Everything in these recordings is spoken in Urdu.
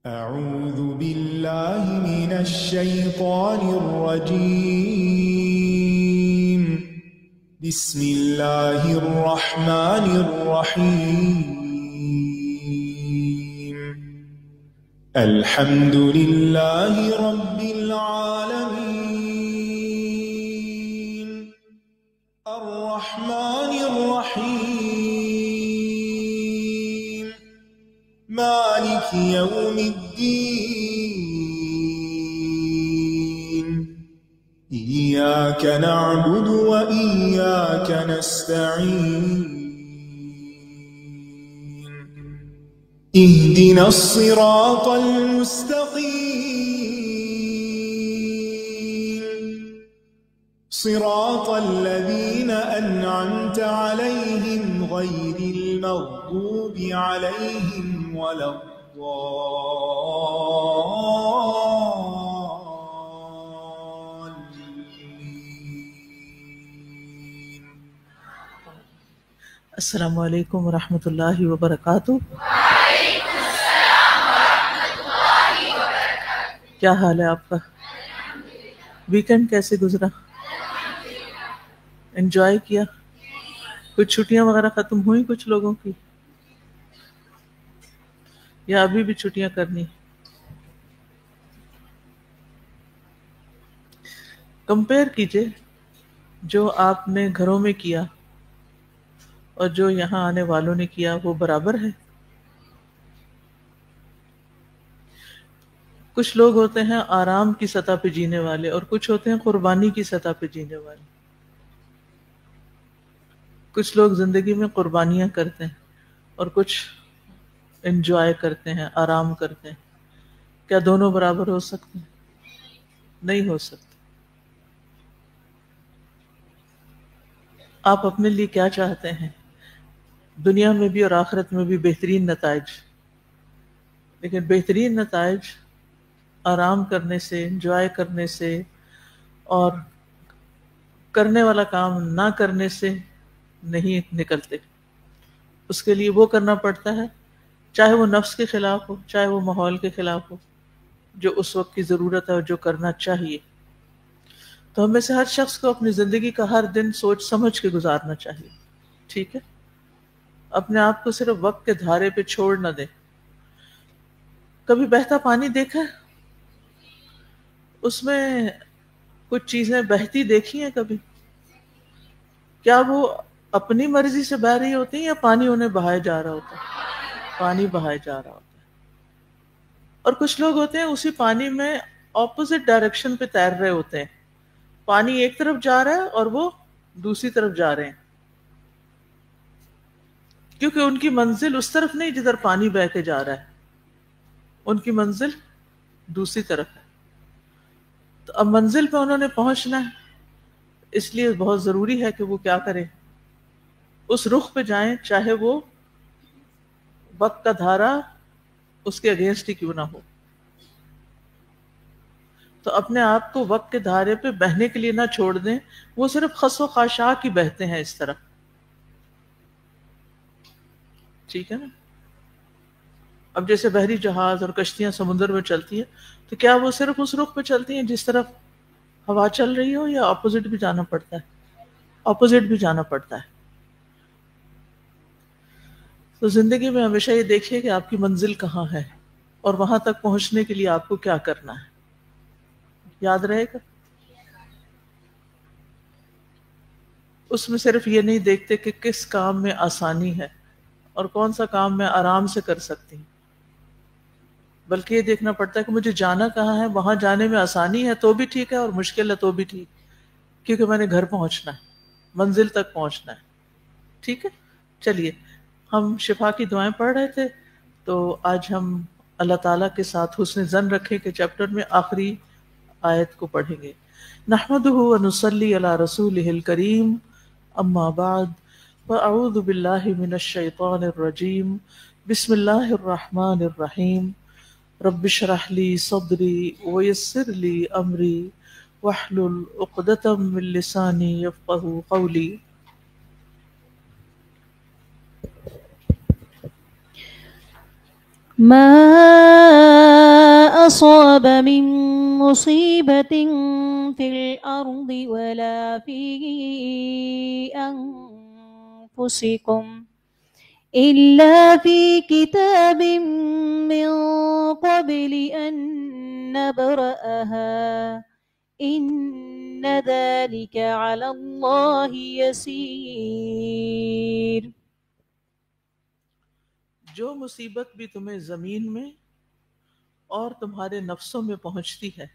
أعوذ بالله من الشيطان الرجيم. بسم الله الرحمن الرحيم. الحمد لله رب العالمين. الرحمن الرحيم. مالك يوم الدين. إياك نعبد وإياك نستعين. اهدنا الصراط المستقيم. صراط الذين أنعمت عليهم غير المغضوب عليهم ولا الضالين. السلام علیکم ورحمۃ اللہ وبرکاتہ۔ کیا حال ہے آپ کا؟ ویکنڈ کیسے گزرا؟ انجوائے کیا؟ کچھ چھٹیاں وغیرہ ختم ہوئی کچھ لوگوں کی، یا ابھی بھی چھٹیاں کرنی؟ کمپیئر کیجئے جو آپ نے گھروں میں کیا اور جو یہاں آنے والوں نے کیا، وہ برابر ہے؟ کچھ لوگ ہوتے ہیں آرام کی سطح پہ جینے والے، اور کچھ ہوتے ہیں قربانی کی سطح پہ جینے والے۔ کچھ لوگ زندگی میں قربانیاں کرتے ہیں اور کچھ انجوائے کرتے ہیں، آرام کرتے ہیں۔ کیا دونوں برابر ہو سکتے ہیں؟ نہیں ہو سکتے۔ آپ اپنے لیے کیا چاہتے ہیں؟ دنیا میں بھی اور آخرت میں بھی بہترین نتائج، لیکن بہترین نتائج آرام کرنے سے، انجوائے کرنے سے اور کرنے والا کام نہ کرنے سے نہیں نکلتے۔ اس کے لیے وہ کرنا پڑتا ہے، چاہے وہ نفس کے خلاف ہو، چاہے وہ ماحول کے خلاف ہو، جو اس وقت کی ضرورت ہے اور جو کرنا چاہیے۔ تو ہم میں سے ہر شخص کو اپنی زندگی کا ہر دن سوچ سمجھ کے گزارنا چاہیے، ٹھیک ہے؟ اپنے آپ کو صرف وقت کے دھارے پہ چھوڑ نہ دیں۔ کبھی بہتا پانی دیکھا ہے؟ اس میں کچھ چیزیں بہتی دیکھی ہیں کبھی؟ کیا وہ اپنی مرضی سے بہہ رہی ہوتی ہیں یا پانی انہیں بہائے جا رہا ہوتا ہے؟ پانی بہائے جا رہا ہوتا ہے۔ اور کچھ لوگ ہوتے ہیں اسی پانی میں اپوزٹ ڈائریکشن پہ تیر رہے ہوتے ہیں، پانی ایک طرف جا رہا ہے اور وہ دوسری طرف جا رہے ہیں، کیونکہ ان کی منزل اس طرف نہیں جدھر پانی بہہ کے جا رہا ہے، ان کی منزل دوسری طرف ہے۔ تو اب منزل پہ انہوں نے پہنچنا ہے، اس لیے بہت ضروری ہے کہ وہ کیا کریں، اس رخ پہ جائیں، چاہے وہ وقت کا دھارا اس کے اگینسٹ ہی کیوں نہ ہو۔ تو اپنے آپ کو وقت کے دھارے پہ بہنے کے لیے نہ چھوڑ دیں، وہ صرف خس و خاشاک ہی بہتے ہیں اس طرح، ٹھیک ہے نا؟ اب جیسے بحری جہاز اور کشتیاں سمندر میں چلتی ہیں، تو کیا وہ صرف اس رخ پہ چلتی ہیں جس طرف ہوا چل رہی ہو، یا اپوزٹ بھی جانا پڑتا ہے؟ اپوزٹ بھی جانا پڑتا ہے۔ تو زندگی میں ہمیشہ یہ دیکھیے کہ آپ کی منزل کہاں ہے اور وہاں تک پہنچنے کے لیے آپ کو کیا کرنا ہے، یاد رہے گا؟ اس میں صرف یہ نہیں دیکھتے کہ کس کام میں آسانی ہے اور کون سا کام میں آرام سے کر سکتی ہوں، بلکہ یہ دیکھنا پڑتا ہے کہ مجھے جانا کہاں ہے، وہاں جانے میں آسانی ہے تو بھی ٹھیک ہے اور مشکل ہے تو بھی ٹھیک، کیونکہ میں نے گھر پہنچنا ہے، منزل تک پہنچنا ہے، ٹھیک ہے؟ چلیے، ہم شفا کی دعائیں پڑھ رہے تھے، تو آج ہم اللہ تعالیٰ کے ساتھ حسن ظن رکھیں کہ چیپٹر میں آخری آیت کو پڑھیں گے۔ نحمدہ ونصلی علی رسولہ الکریم، اما بعد، فاعوذ باللہ من الشیطان الرجیم، بسم اللہ الرحمن الرحیم، رب اشرح لی صدری ویسر لی امری واحلل عقدۃ من لسانی یفقہوا قولی۔ ما أصاب من مصيبة في الأرض ولا في أنفسكم إلا في كتاب من قبل أن نبرأها إن ذلك على الله يسير. جو مصیبت بھی تمہیں زمین میں اور تمہارے نفسوں میں پہنچتی ہے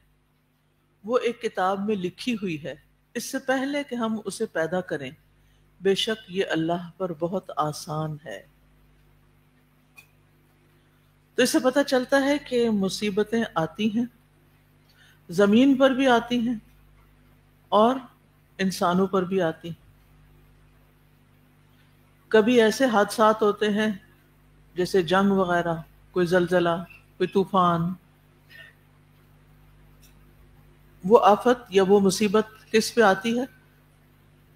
وہ ایک کتاب میں لکھی ہوئی ہے اس سے پہلے کہ ہم اسے پیدا کریں، بے شک یہ اللہ پر بہت آسان ہے۔ تو اس سے پتہ چلتا ہے کہ مصیبتیں آتی ہیں، زمین پر بھی آتی ہیں اور انسانوں پر بھی آتی ہیں۔ کبھی ایسے حادثات ہوتے ہیں جیسے جنگ وغیرہ، کوئی زلزلہ، کوئی طوفان، وہ آفت یا وہ مصیبت کس پہ آتی ہے؟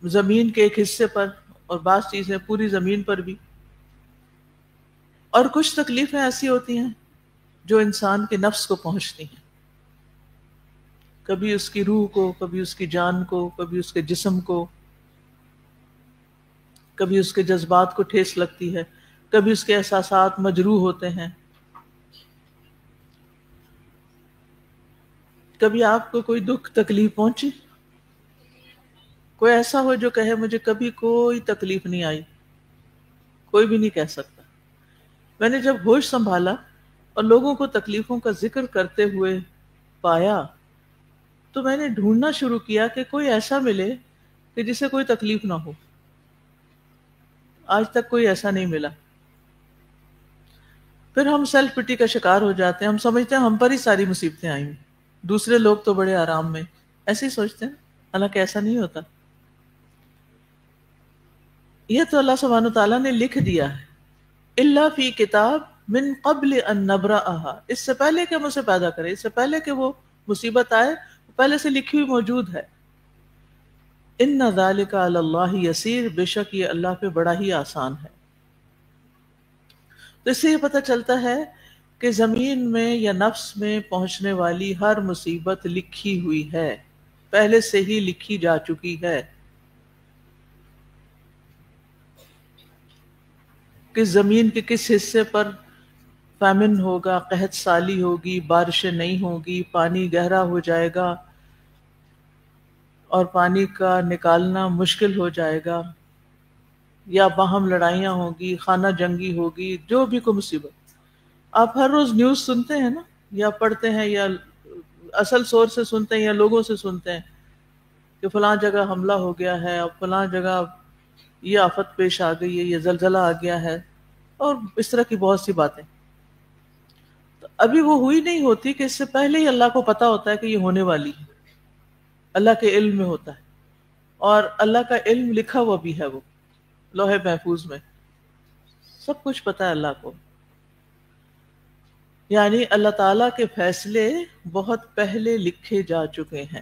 زمین کے ایک حصے پر، اور بعض چیزیں پوری زمین پر بھی۔ اور کچھ تکلیفیں ایسی ہوتی ہیں جو انسان کے نفس کو پہنچتی ہیں، کبھی اس کی روح کو، کبھی اس کی جان کو، کبھی اس کے جسم کو، کبھی اس کے جذبات کو ٹھیس لگتی ہے، کبھی اس کے احساسات مجروح ہوتے ہیں۔ کبھی آپ کو کوئی دکھ تکلیف پہنچی؟ کوئی ایسا ہو جو کہے مجھے کبھی کوئی تکلیف نہیں آئی؟ کوئی بھی نہیں کہہ سکتا۔ میں نے جب ہوش سنبھالا اور لوگوں کو تکلیفوں کا ذکر کرتے ہوئے پایا تو میں نے ڈھونڈنا شروع کیا کہ کوئی ایسا ملے کہ جسے کوئی تکلیف نہ ہو۔ آج تک کوئی ایسا نہیں ملا۔ پھر ہم سیلف پٹی کا شکار ہو جاتے ہیں، ہم سمجھتے ہیں ہم پر ہی ساری مصیبتیں آئیں گی، دوسرے لوگ تو بڑے آرام میں، ایسے ہی سوچتے ہیں، حالانکہ ایسا نہیں ہوتا۔ یہ تو اللہ سبحانہ وتعالیٰ نے لکھ دیا ہے، الا فی کتاب من قبل ان نبرأها، اس سے پہلے کہ ہم اسے پیدا کریں، اس سے پہلے کہ وہ مصیبت آئے، پہلے سے لکھی ہوئی موجود ہے۔ ان ذالک علی اللہ یسیر، بے شک یہ اللہ پہ بڑا ہی آسان ہے۔ تو اس سے یہ پتہ چلتا ہے کہ زمین میں یا نفس میں پہنچنے والی ہر مصیبت لکھی ہوئی ہے، پہلے سے ہی لکھی جا چکی ہے، کہ زمین کے کس حصے پر فیمن ہوگا، قحط سالی ہوگی، بارشیں نہیں ہوگی، پانی گہرا ہو جائے گا اور پانی کا نکالنا مشکل ہو جائے گا، یا باہم لڑائیاں ہوگی، خانہ جنگی ہوگی، جو بھی کوئی مصیبت۔ آپ ہر روز نیوز سنتے ہیں نا، یا پڑھتے ہیں، یا اصل سورس سے سنتے ہیں، یا لوگوں سے سنتے ہیں کہ فلاں جگہ حملہ ہو گیا ہے، اور فلاں جگہ یہ آفت پیش آ گئی ہے، یہ زلزلہ آ گیا ہے، اور اس طرح کی بہت سی باتیں۔ تو ابھی وہ ہوئی نہیں ہوتی کہ اس سے پہلے ہی اللہ کو پتا ہوتا ہے کہ یہ ہونے والی ہے، اللہ کے علم میں ہوتا ہے، اور اللہ کا علم لکھا ہوا بھی ہے، وہ لوح محفوظ میں سب کچھ پتا ہے اللہ کو۔ یعنی اللہ تعالیٰ کے فیصلے بہت پہلے لکھے جا چکے ہیں۔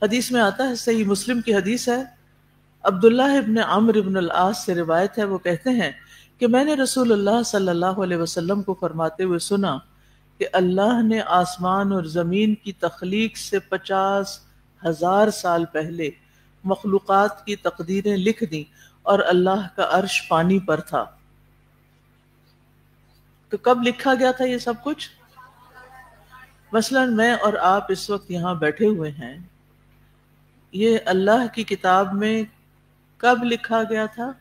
حدیث میں آتا ہے، صحیح مسلم کی حدیث ہے، عبداللہ ابن عمرو ابن العاص سے روایت ہے، وہ کہتے ہیں کہ میں نے رسول اللہ صلی اللہ علیہ وسلم کو فرماتے ہوئے سنا کہ اللہ نے آسمان اور زمین کی تخلیق سے 50,000 سال پہلے مخلوقات کی تقدیریں لکھ دیں، اور اللہ کا عرش پانی پر تھا۔ تو کب لکھا گیا تھا یہ سب کچھ؟ مثلا میں اور آپ اس وقت یہاں بیٹھے ہوئے ہیں، یہ اللہ کی کتاب میں کب لکھا گیا تھا؟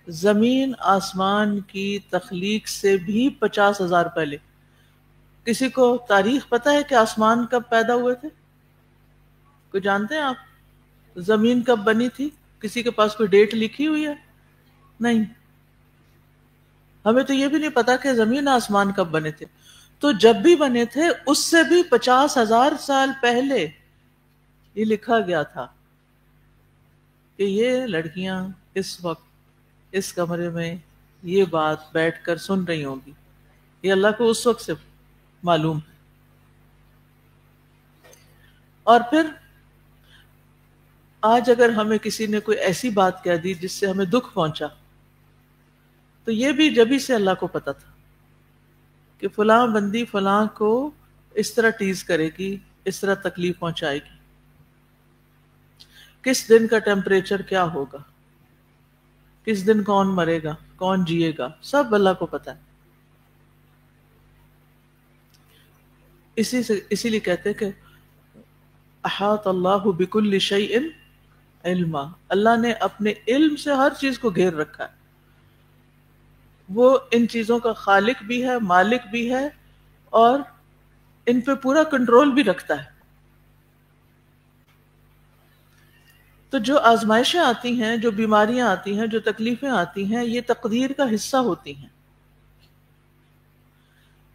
زمین آسمان کی تخلیق سے بھی 50,000 پہلے۔ کسی کو تاریخ پتہ ہے کہ آسمان کب پیدا ہوئے تھے؟ کوئی جانتے ہیں آپ؟ زمین کب بنی تھی؟ کسی کے پاس کوئی ڈیٹ لکھی ہوئی ہے؟ نہیں۔ ہمیں تو یہ بھی نہیں پتا کہ زمین آسمان کب بنے تھے۔ تو جب بھی بنے تھے اس سے بھی 50,000 سال پہلے یہ لکھا گیا تھا کہ یہ لڑکیاں اس وقت اس کمرے میں یہ بات بیٹھ کر سن رہی ہوں گی۔ یہ اللہ کو اس وقت سے معلوم ہے۔ اور پھر آج اگر ہمیں کسی نے کوئی ایسی بات کہہ دی جس سے ہمیں دکھ پہنچا، تو یہ بھی جبھی سے اللہ کو پتا تھا کہ فلاں بندی فلاں کو اس طرح ٹیز کرے گی، اس طرح تکلیف پہنچائے گی، کس دن کا ٹیمپریچر کیا ہوگا، کس دن کون مرے گا، کون جیے گا، سب اللہ کو پتا ہے. اسی لیے کہتے ہیں کہ احاط اللہ بکل شیء علما، اللہ نے اپنے علم سے ہر چیز کو گھیر رکھا ہے. وہ ان چیزوں کا خالق بھی ہے، مالک بھی ہے، اور ان پہ پورا کنٹرول بھی رکھتا ہے. تو جو آزمائشیں آتی ہیں، جو بیماریاں آتی ہیں، جو تکلیفیں آتی ہیں، یہ تقدیر کا حصہ ہوتی ہیں.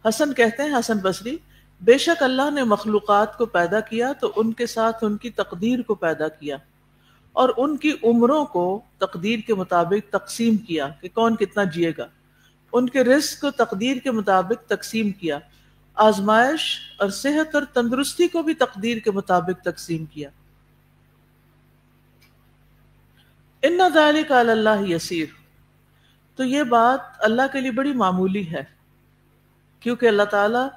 حسن کہتے ہیں، حسن بصری، بے شک اللہ نے مخلوقات کو پیدا کیا تو ان کے ساتھ ان کی تقدیر کو پیدا کیا اور ان کی عمروں کو تقدیر کے مطابق تقسیم کیا کہ کون کتنا جیے گا، ان کے رزق کو تقدیر کے مطابق تقسیم کیا، آزمائش اور صحت اور تندرستی کو بھی تقدیر کے مطابق تقسیم کیا. ان ذالک علی اللہ یسیر، تو یہ بات اللہ کے لیے بڑی معمولی ہے، کیونکہ اللہ تعالیٰ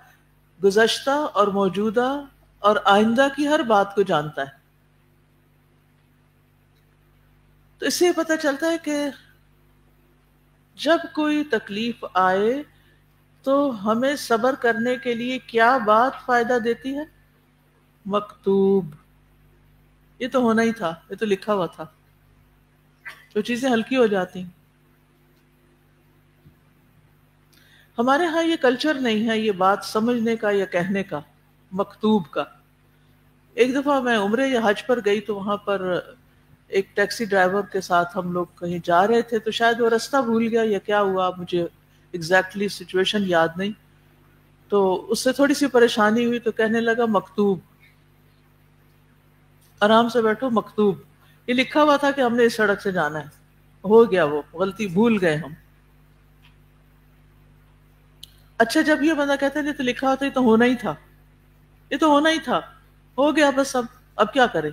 گزشتہ اور موجودہ اور آئندہ کی ہر بات کو جانتا ہے. تو اس سے یہ پتہ چلتا ہے کہ جب کوئی تکلیف آئے تو ہمیں صبر کرنے کے لیے کیا بات فائدہ دیتی ہے؟ مکتوب. یہ تو ہونا ہی تھا، یہ تو لکھا ہوا تھا، تو چیزیں ہلکی ہو جاتی ہیں. ہمارے ہاں یہ کلچر نہیں ہے یہ بات سمجھنے کا یا کہنے کا، مکتوب کا. ایک دفعہ میں عمرے یا حج پر گئی تو وہاں پر ایک ٹیکسی ڈرائیور کے ساتھ ہم لوگ کہیں جا رہے تھے، تو شاید وہ رستہ بھول گیا یا کیا ہوا، مجھے ایگزیکٹلی سچویشن یاد نہیں. تو اس سے تھوڑی سی پریشانی ہوئی تو کہنے لگا مکتوب، آرام سے بیٹھو، مکتوب. یہ لکھا ہوا تھا کہ ہم نے اس سڑک سے جانا ہے. ہو گیا، وہ غلطی بھول گئے ہم. اچھا جب یہ بندہ کہتا ہے یہ تو لکھا ہوتا، یہ تو ہونا ہی تھا، یہ تو ہونا ہی تھا، ہو گیا بس، اب کیا کرے،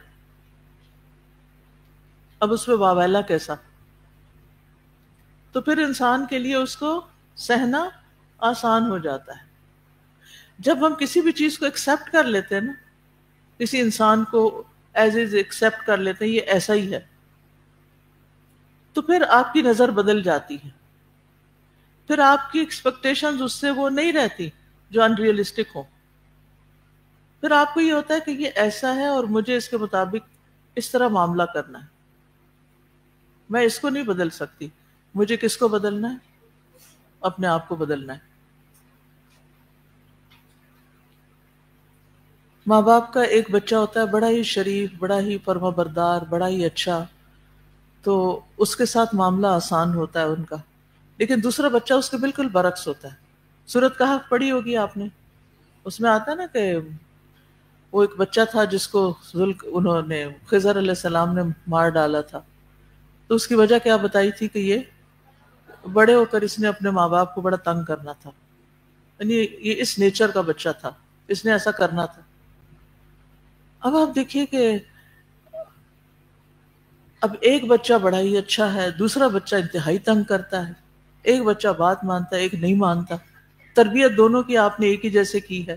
اب اس پہ واویلا کیسا. تو پھر انسان کے لیے اس کو سہنا آسان ہو جاتا ہے. جب ہم کسی بھی چیز کو ایکسپٹ کر لیتے ہیں نا، کسی انسان کو ایز از ایکسپٹ کر لیتے ہیں یہ ایسا ہی ہے، تو پھر آپ کی نظر بدل جاتی ہے، پھر آپ کی ایکسپیکٹیشنز اس سے وہ نہیں رہتی جو ان ریئلسٹک ہو. پھر آپ کو یہ ہوتا ہے کہ یہ ایسا ہے اور مجھے اس کے مطابق اس طرح معاملہ کرنا ہے، میں اس کو نہیں بدل سکتی. مجھے کس کو بدلنا ہے؟ اپنے آپ کو بدلنا ہے. ماں باپ کا ایک بچہ ہوتا ہے بڑا ہی شریف، بڑا ہی فرما بردار، بڑا ہی اچھا، تو اس کے ساتھ معاملہ آسان ہوتا ہے ان کا. لیکن دوسرا بچہ اس کے بالکل برعکس ہوتا ہے. سورۃ کہف پڑھی ہوگی آپ نے، اس میں آتا ہے نا کہ وہ ایک بچہ تھا جس کو انہوں نے خضر علیہ السلام نے مار ڈالا تھا. تو اس کی وجہ کیا بتائی تھی کہ یہ بڑے ہو کر اس نے اپنے ماں باپ کو بڑا تنگ کرنا تھا، یعنی یہ اس نیچر کا بچہ تھا، اس نے ایسا کرنا تھا. اب آپ دیکھیے کہ اب ایک بچہ بڑا ہی اچھا ہے، دوسرا بچہ انتہائی تنگ کرتا ہے، ایک بچہ بات مانتا ہے، ایک نہیں مانتا. تربیت دونوں کی آپ نے ایک ہی جیسے کی ہے.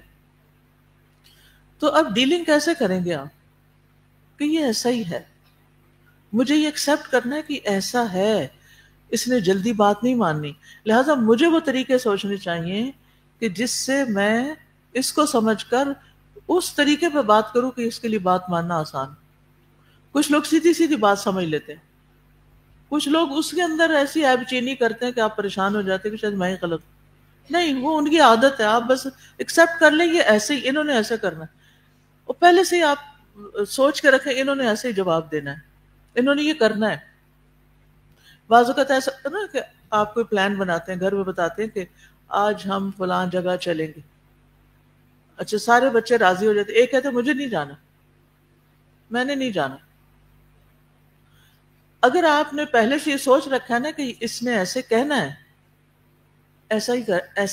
تو اب ڈیلنگ کیسے کریں گے آپ کہ یہ ایسا ہی ہے، مجھے یہ ایکسپٹ کرنا ہے کہ ایسا ہے، اس نے جلدی بات نہیں ماننی. لہٰذا مجھے وہ طریقے سوچنے چاہیے کہ جس سے میں اس کو سمجھ کر اس طریقے پہ بات کروں کہ اس کے لیے بات ماننا آسان. کچھ لوگ سیدھی سیدھی بات سمجھ لیتے ہیں، کچھ لوگ اس کے اندر ایسی عیب چینی کرتے ہیں کہ آپ پریشان ہو جاتے ہیں کہ شاید میں ہی غلط نہیں. وہ ان کی عادت ہے، آپ بس ایکسپٹ کر لیں یہ ایسے ہی، انہوں نے ایسے کرنا ہے. اور پہلے سے ہی آپ سوچ کے رکھیں انہوں نے ایسے ہی جواب دینا ہے، انہوں نے یہ کرنا ہے. بعض اوقات ایسا ہوتا ہے نا کہ آپ کوئی پلان بناتے ہیں، گھر میں بتاتے ہیں کہ آج ہم فلاں جگہ چلیں گے. اچھا سارے بچے راضی ہو جاتے، ایک کہتے ہیں مجھے نہیں جانا، میں نے نہیں جانا. اگر آپ نے پہلے سے یہ سوچ رکھا ہے نا کہ اس نے ایسے کہنا ہے، ایسا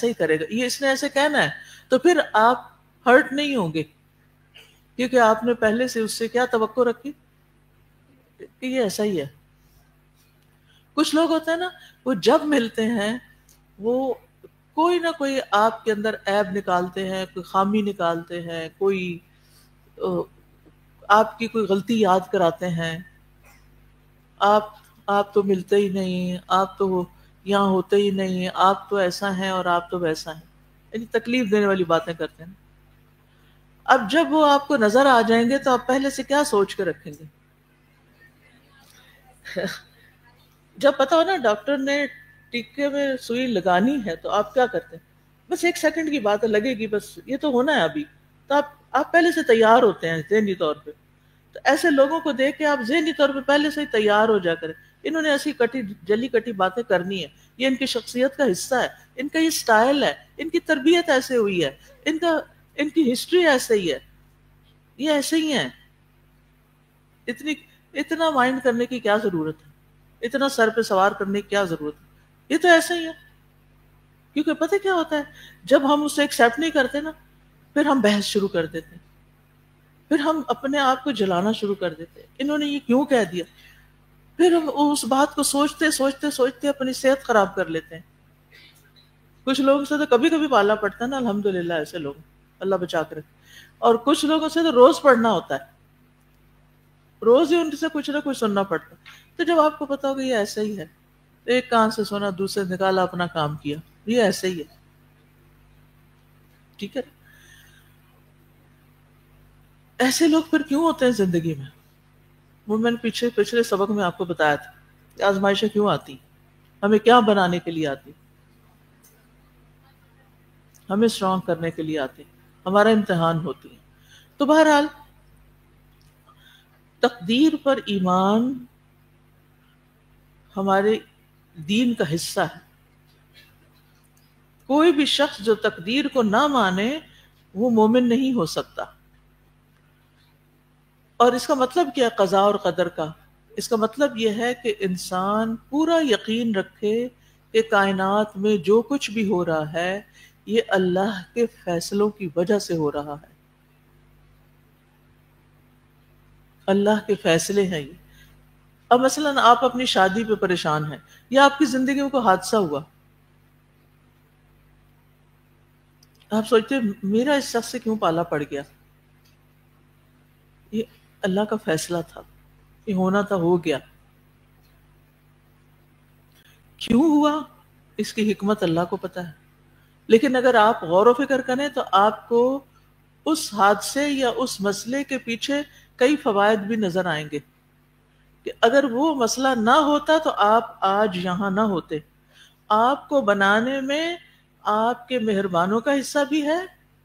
ہی کرے گا، یہ اس نے ایسے کہنا ہے، تو پھر آپ ہرٹ نہیں ہوں گے، کیونکہ آپ نے پہلے سے اس سے کیا توقع رکھی کہ یہ ایسا ہی ہے. کچھ لوگ ہوتے ہیں نا، وہ جب ملتے ہیں وہ کوئی نہ کوئی آپ کے اندر عیب نکالتے ہیں، کوئی خامی نکالتے ہیں، کوئی آپ کی کوئی غلطی یاد کراتے ہیں. آپ تو ملتے ہی نہیں، آپ تو یہاں ہوتے ہی نہیں، آپ تو ایسا ہیں اور آپ تو ویسا ہیں، یعنی تکلیف دینے والی باتیں کرتے ہیں. اب جب وہ آپ کو نظر آ جائیں گے تو آپ پہلے سے کیا سوچ کے رکھیں گے؟ جب پتا ہو نا ڈاکٹر نے ٹیکے میں سوئی لگانی ہے تو آپ کیا کرتے ہیں؟ بس 1 سیکنڈ کی بات ہے، لگے گی، بس یہ تو ہونا ہے ابھی. تو آپ پہلے سے تیار ہوتے ہیں ذہنی طور پہ. تو ایسے لوگوں کو دیکھ کے آپ ذہنی طور پہ پہلے سے ہی تیار ہو جا کریں. انہوں نے ایسی جلی کٹی باتیں کرنی ہے، یہ ان کی شخصیت کا حصہ ہے، ان کا یہ سٹائل ہے، ان کی تربیت ایسے ہوئی ہے، ان کی ہسٹری ایسے ہی ہے، یہ ایسے ہی ہیں. اتنا مائنڈ کرنے کی کیا ضرورت ہے؟ اتنا سر پہ سوار کرنے کی کیا ضرورت ہے؟ یہ تو ایسے ہی ہے. کیونکہ پتہ کیا ہوتا ہے، جب ہم اسے ایکسیپٹ نہیں کرتے نا، پھر ہم بحث شروع کر دیتے ہیں، پھر ہم اپنے آپ کو جلانا شروع کر دیتے ہیں. انہوں نے یہ کیوں کہہ دیا؟ پھر ہم اس بات کو سوچتے سوچتے سوچتے اپنی صحت خراب کر لیتے ہیں. کچھ لوگوں سے تو کبھی کبھی پالا پڑتا ہے نا، الحمدللہ ایسے لوگ اللہ بچا کر. اور کچھ لوگوں سے تو روز پڑھنا ہوتا ہے، روز ہی ان سے کچھ نہ کچھ سننا پڑتا. تو جب آپ کو پتا ہوگا یہ ایسا ہی ہے، ایک کان سے سونا دوسرے نکالا، اپنا کام کیا، یہ ایسے ہی ہے. ٹھیک ہے، ایسے لوگ پھر کیوں ہوتے ہیں زندگی میں؟ وہ میں نے پچھلے سبق میں آپ کو بتایا تھا کہ آزمائشیں کیوں آتی، ہمیں کیا بنانے کے لیے آتی، ہمیں اسٹرانگ کرنے کے لیے آتی، ہمارا امتحان ہوتی ہے. تو بہرحال تقدیر پر ایمان ہمارے دین کا حصہ ہے. کوئی بھی شخص جو تقدیر کو نہ مانے وہ مومن نہیں ہو سکتا. اور اس کا مطلب کیا قضاء اور قدر کا؟ اس کا مطلب یہ ہے کہ انسان پورا یقین رکھے کہ کائنات میں جو کچھ بھی ہو رہا ہے یہ اللہ کے فیصلوں کی وجہ سے ہو رہا ہے. اللہ کے فیصلے ہیں یہ. اب مثلا آپ اپنی شادی پہ پریشان ہیں، یا آپ کی زندگی میں کوئی حادثہ ہوا، آپ سوچتے ہیں میرا اس شخص سے کیوں پالا پڑ گیا، یہ اللہ کا فیصلہ تھا، یہ ہونا تھا، ہو گیا. کیوں ہوا اس کی حکمت اللہ کو پتا ہے. لیکن اگر آپ غور و فکر کریں تو آپ کو اس حادثے یا اس مسئلے کے پیچھے کئی فوائد بھی نظر آئیں گے کہ اگر وہ مسئلہ نہ ہوتا تو آپ آج یہاں نہ ہوتے. آپ کو بنانے میں آپ کے مہربانوں کا حصہ بھی ہے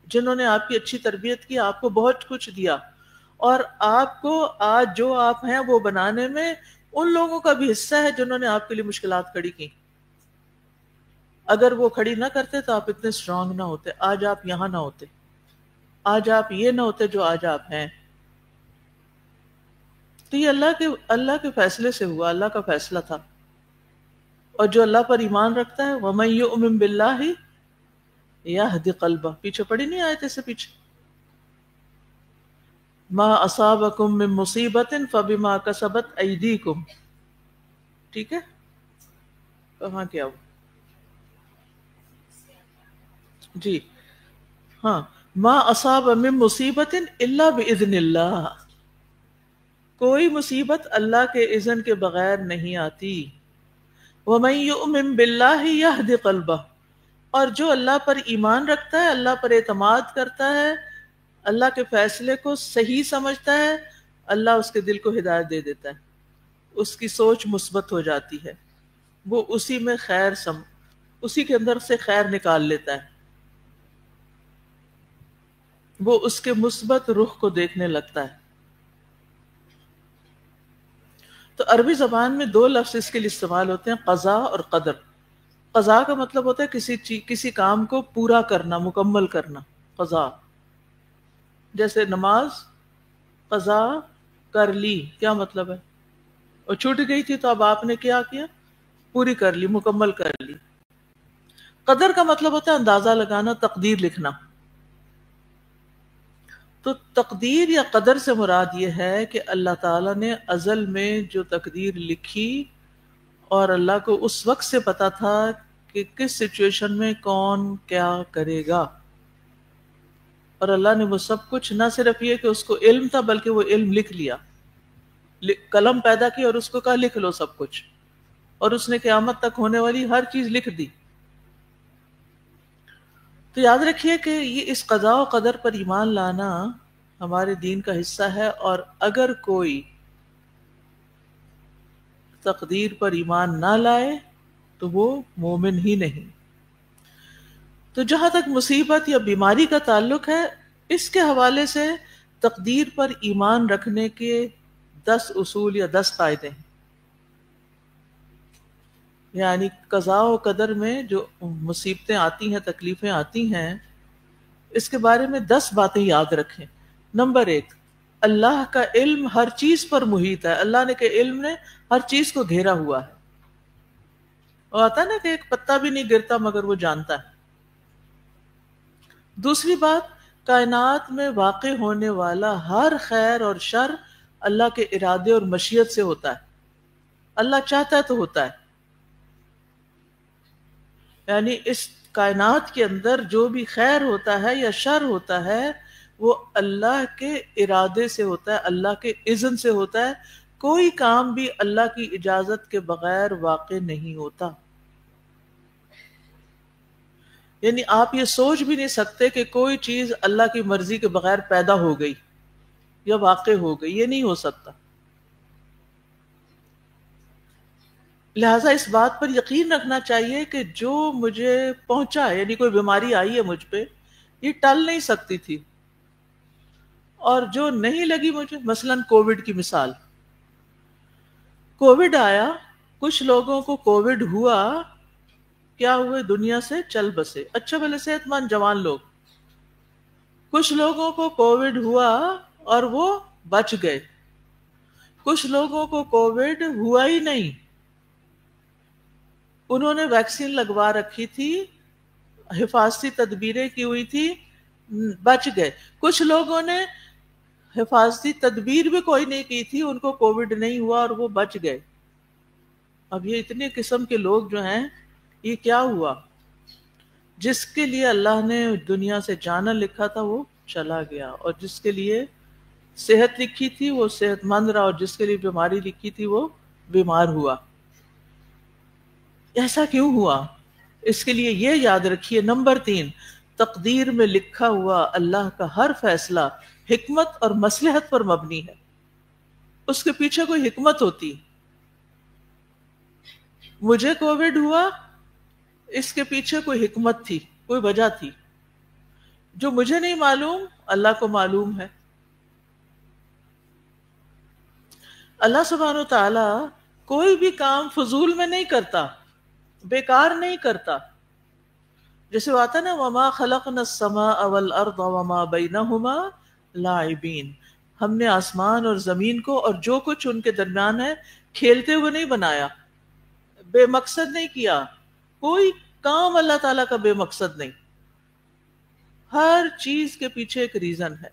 جنہوں نے آپ کی اچھی تربیت کی، آپ کو بہت کچھ دیا، اور آپ کو آج جو آپ ہیں وہ بنانے میں ان لوگوں کا بھی حصہ ہے جنہوں نے آپ کے لیے مشکلات کھڑی کی. اگر وہ کھڑی نہ کرتے تو آپ اتنے اسٹرانگ نہ ہوتے، آج آپ یہاں نہ ہوتے، آج آپ یہ نہ ہوتے جو آج آپ ہیں. تو یہ اللہ کے فیصلے سے ہوا، اللہ کا فیصلہ تھا. اور جو اللہ پر ایمان رکھتا ہے وَمَن يُؤْمِن بِاللَّهِ يَهْدِ قَلْبَهُ، پیچھے پڑھی نہیں آئے تھے اس سے پیچھے، مَا أَصَابَكُم مِّن مُّصِيبَةٍ فَبِمَا كَسَبَتْ أَيْدِيكُمْ. ٹھیک ہے، کہاں کیا ہو جی ہاں، مَا أَصَابَ مِن مُّصِيبَةٍ إِلَّا بِإِذْنِ اللَّهِ، کوئی مصیبت اللہ کے اذن کے بغیر نہیں آتی. وَمَن يُؤْمِن بِاللَّهِ يَهْدِ قَلْبَهُ، اور جو اللہ پر ایمان رکھتا ہے، اللہ پر اعتماد کرتا ہے، اللہ کے فیصلے کو صحیح سمجھتا ہے، اللہ اس کے دل کو ہدایت دے دیتا ہے، اس کی سوچ مثبت ہو جاتی ہے، وہ اسی میں اسی کے اندر سے خیر نکال لیتا ہے، وہ اس کے مثبت رخ کو دیکھنے لگتا ہے. تو عربی زبان میں 2 لفظ اس کے لیے استعمال ہوتے ہیں، قضاء اور قدر. قضاء کا مطلب ہوتا ہے کسی کام کو پورا کرنا، مکمل کرنا، قضاء. جیسے نماز قضاء کر لی، کیا مطلب ہے؟ اور چھوٹ گئی تھی تو اب آپ نے کیا کیا؟ پوری کر لی، مکمل کر لی. قدر کا مطلب ہوتا ہے اندازہ لگانا، تقدیر لکھنا. تو تقدیر یا قدر سے مراد یہ ہے کہ اللہ تعالیٰ نے ازل میں جو تقدیر لکھی، اور اللہ کو اس وقت سے پتا تھا کہ کس سچویشن میں کون کیا کرے گا، اور اللہ نے وہ سب کچھ، نہ صرف یہ کہ اس کو علم تھا بلکہ وہ علم لکھ لیا، قلم پیدا کی اور اس کو کہا لکھ لو سب کچھ، اور اس نے قیامت تک ہونے والی ہر چیز لکھ دی۔ تو یاد رکھیے کہ یہ اس قضاء و قدر پر ایمان لانا ہمارے دین کا حصہ ہے، اور اگر کوئی تقدیر پر ایمان نہ لائے تو وہ مومن ہی نہیں۔ تو جہاں تک مصیبت یا بیماری کا تعلق ہے، اس کے حوالے سے تقدیر پر ایمان رکھنے کے 10 اصول یا 10 قاعدے ہیں۔ یعنی قضاء و قدر میں جو مصیبتیں آتی ہیں، تکلیفیں آتی ہیں، اس کے بارے میں 10 باتیں یاد رکھیں۔ نمبر 1، اللہ کا علم ہر چیز پر محیط ہے۔ اللہ کے علم نے ہر چیز کو گھیرا ہوا ہے۔ اور آتا ہے نا کہ ایک پتا بھی نہیں گرتا مگر وہ جانتا ہے۔ دوسری بات، کائنات میں واقع ہونے والا ہر خیر اور شر اللہ کے ارادے اور مشیت سے ہوتا ہے۔ اللہ چاہتا ہے تو ہوتا ہے۔ یعنی اس کائنات کے اندر جو بھی خیر ہوتا ہے یا شر ہوتا ہے وہ اللہ کے ارادے سے ہوتا ہے، اللہ کے اذن سے ہوتا ہے۔ کوئی کام بھی اللہ کی اجازت کے بغیر واقع نہیں ہوتا۔ یعنی آپ یہ سوچ بھی نہیں سکتے کہ کوئی چیز اللہ کی مرضی کے بغیر پیدا ہو گئی یا واقع ہو گئی، یہ نہیں ہو سکتا۔ لہٰذا اس بات پر یقین رکھنا چاہیے کہ جو مجھے پہنچا، یعنی کوئی بیماری آئی ہے مجھ پہ، یہ ٹل نہیں سکتی تھی، اور جو نہیں لگی مجھے، مثلاً کووڈ کی مثال، کووڈ آیا، کچھ لوگوں کو کووڈ ہوا، کیا ہوئے؟ دنیا سے چل بسے، اچھے بھلے صحت مند جوان لوگ۔ کچھ لوگوں کو کووڈ ہوا اور وہ بچ گئے، کچھ لوگوں کو کووڈ ہوا ہی نہیں، انہوں نے ویکسین لگوا رکھی تھی، حفاظتی تدبیریں کی ہوئی تھی، بچ گئے۔ کچھ لوگوں نے حفاظتی تدبیر بھی کوئی نہیں کی تھی، ان کو کووڈ نہیں ہوا اور وہ بچ گئے۔ اب یہ اتنے قسم کے لوگ جو ہیں، یہ کیا ہوا؟ جس کے لیے اللہ نے دنیا سے جانا لکھا تھا وہ چلا گیا، اور جس کے لیے صحت لکھی تھی وہ صحت مند رہا، اور جس کے لیے بیماری لکھی تھی وہ بیمار ہوا۔ ایسا کیوں ہوا؟ اس کے لیے یہ یاد رکھیے، نمبر 3، تقدیر میں لکھا ہوا اللہ کا ہر فیصلہ حکمت اور مصلحت پر مبنی ہے۔ اس کے پیچھے کوئی حکمت ہوتی۔ مجھے کووڈ ہوا، اس کے پیچھے کوئی حکمت تھی، کوئی وجہ تھی، جو مجھے نہیں معلوم اللہ کو معلوم ہے۔ اللہ سبحانہ و تعالی کوئی بھی کام فضول میں نہیں کرتا، بیکار نہیں کرتا۔ جیسے وہ آتا نا، وَمَا خَلَقْنَا السَّمَاءَ وَالْأَرْضَ وَمَا بَيْنَهُمَا لَاعِبِينَ، ہم نے آسمان اور زمین کو اور جو کچھ ان کے درمیان ہے کھیلتے ہوئے نہیں بنایا، بے مقصد نہیں کیا۔ کوئی کام اللہ تعالیٰ کا بے مقصد نہیں، ہر چیز کے پیچھے ایک ریزن ہے۔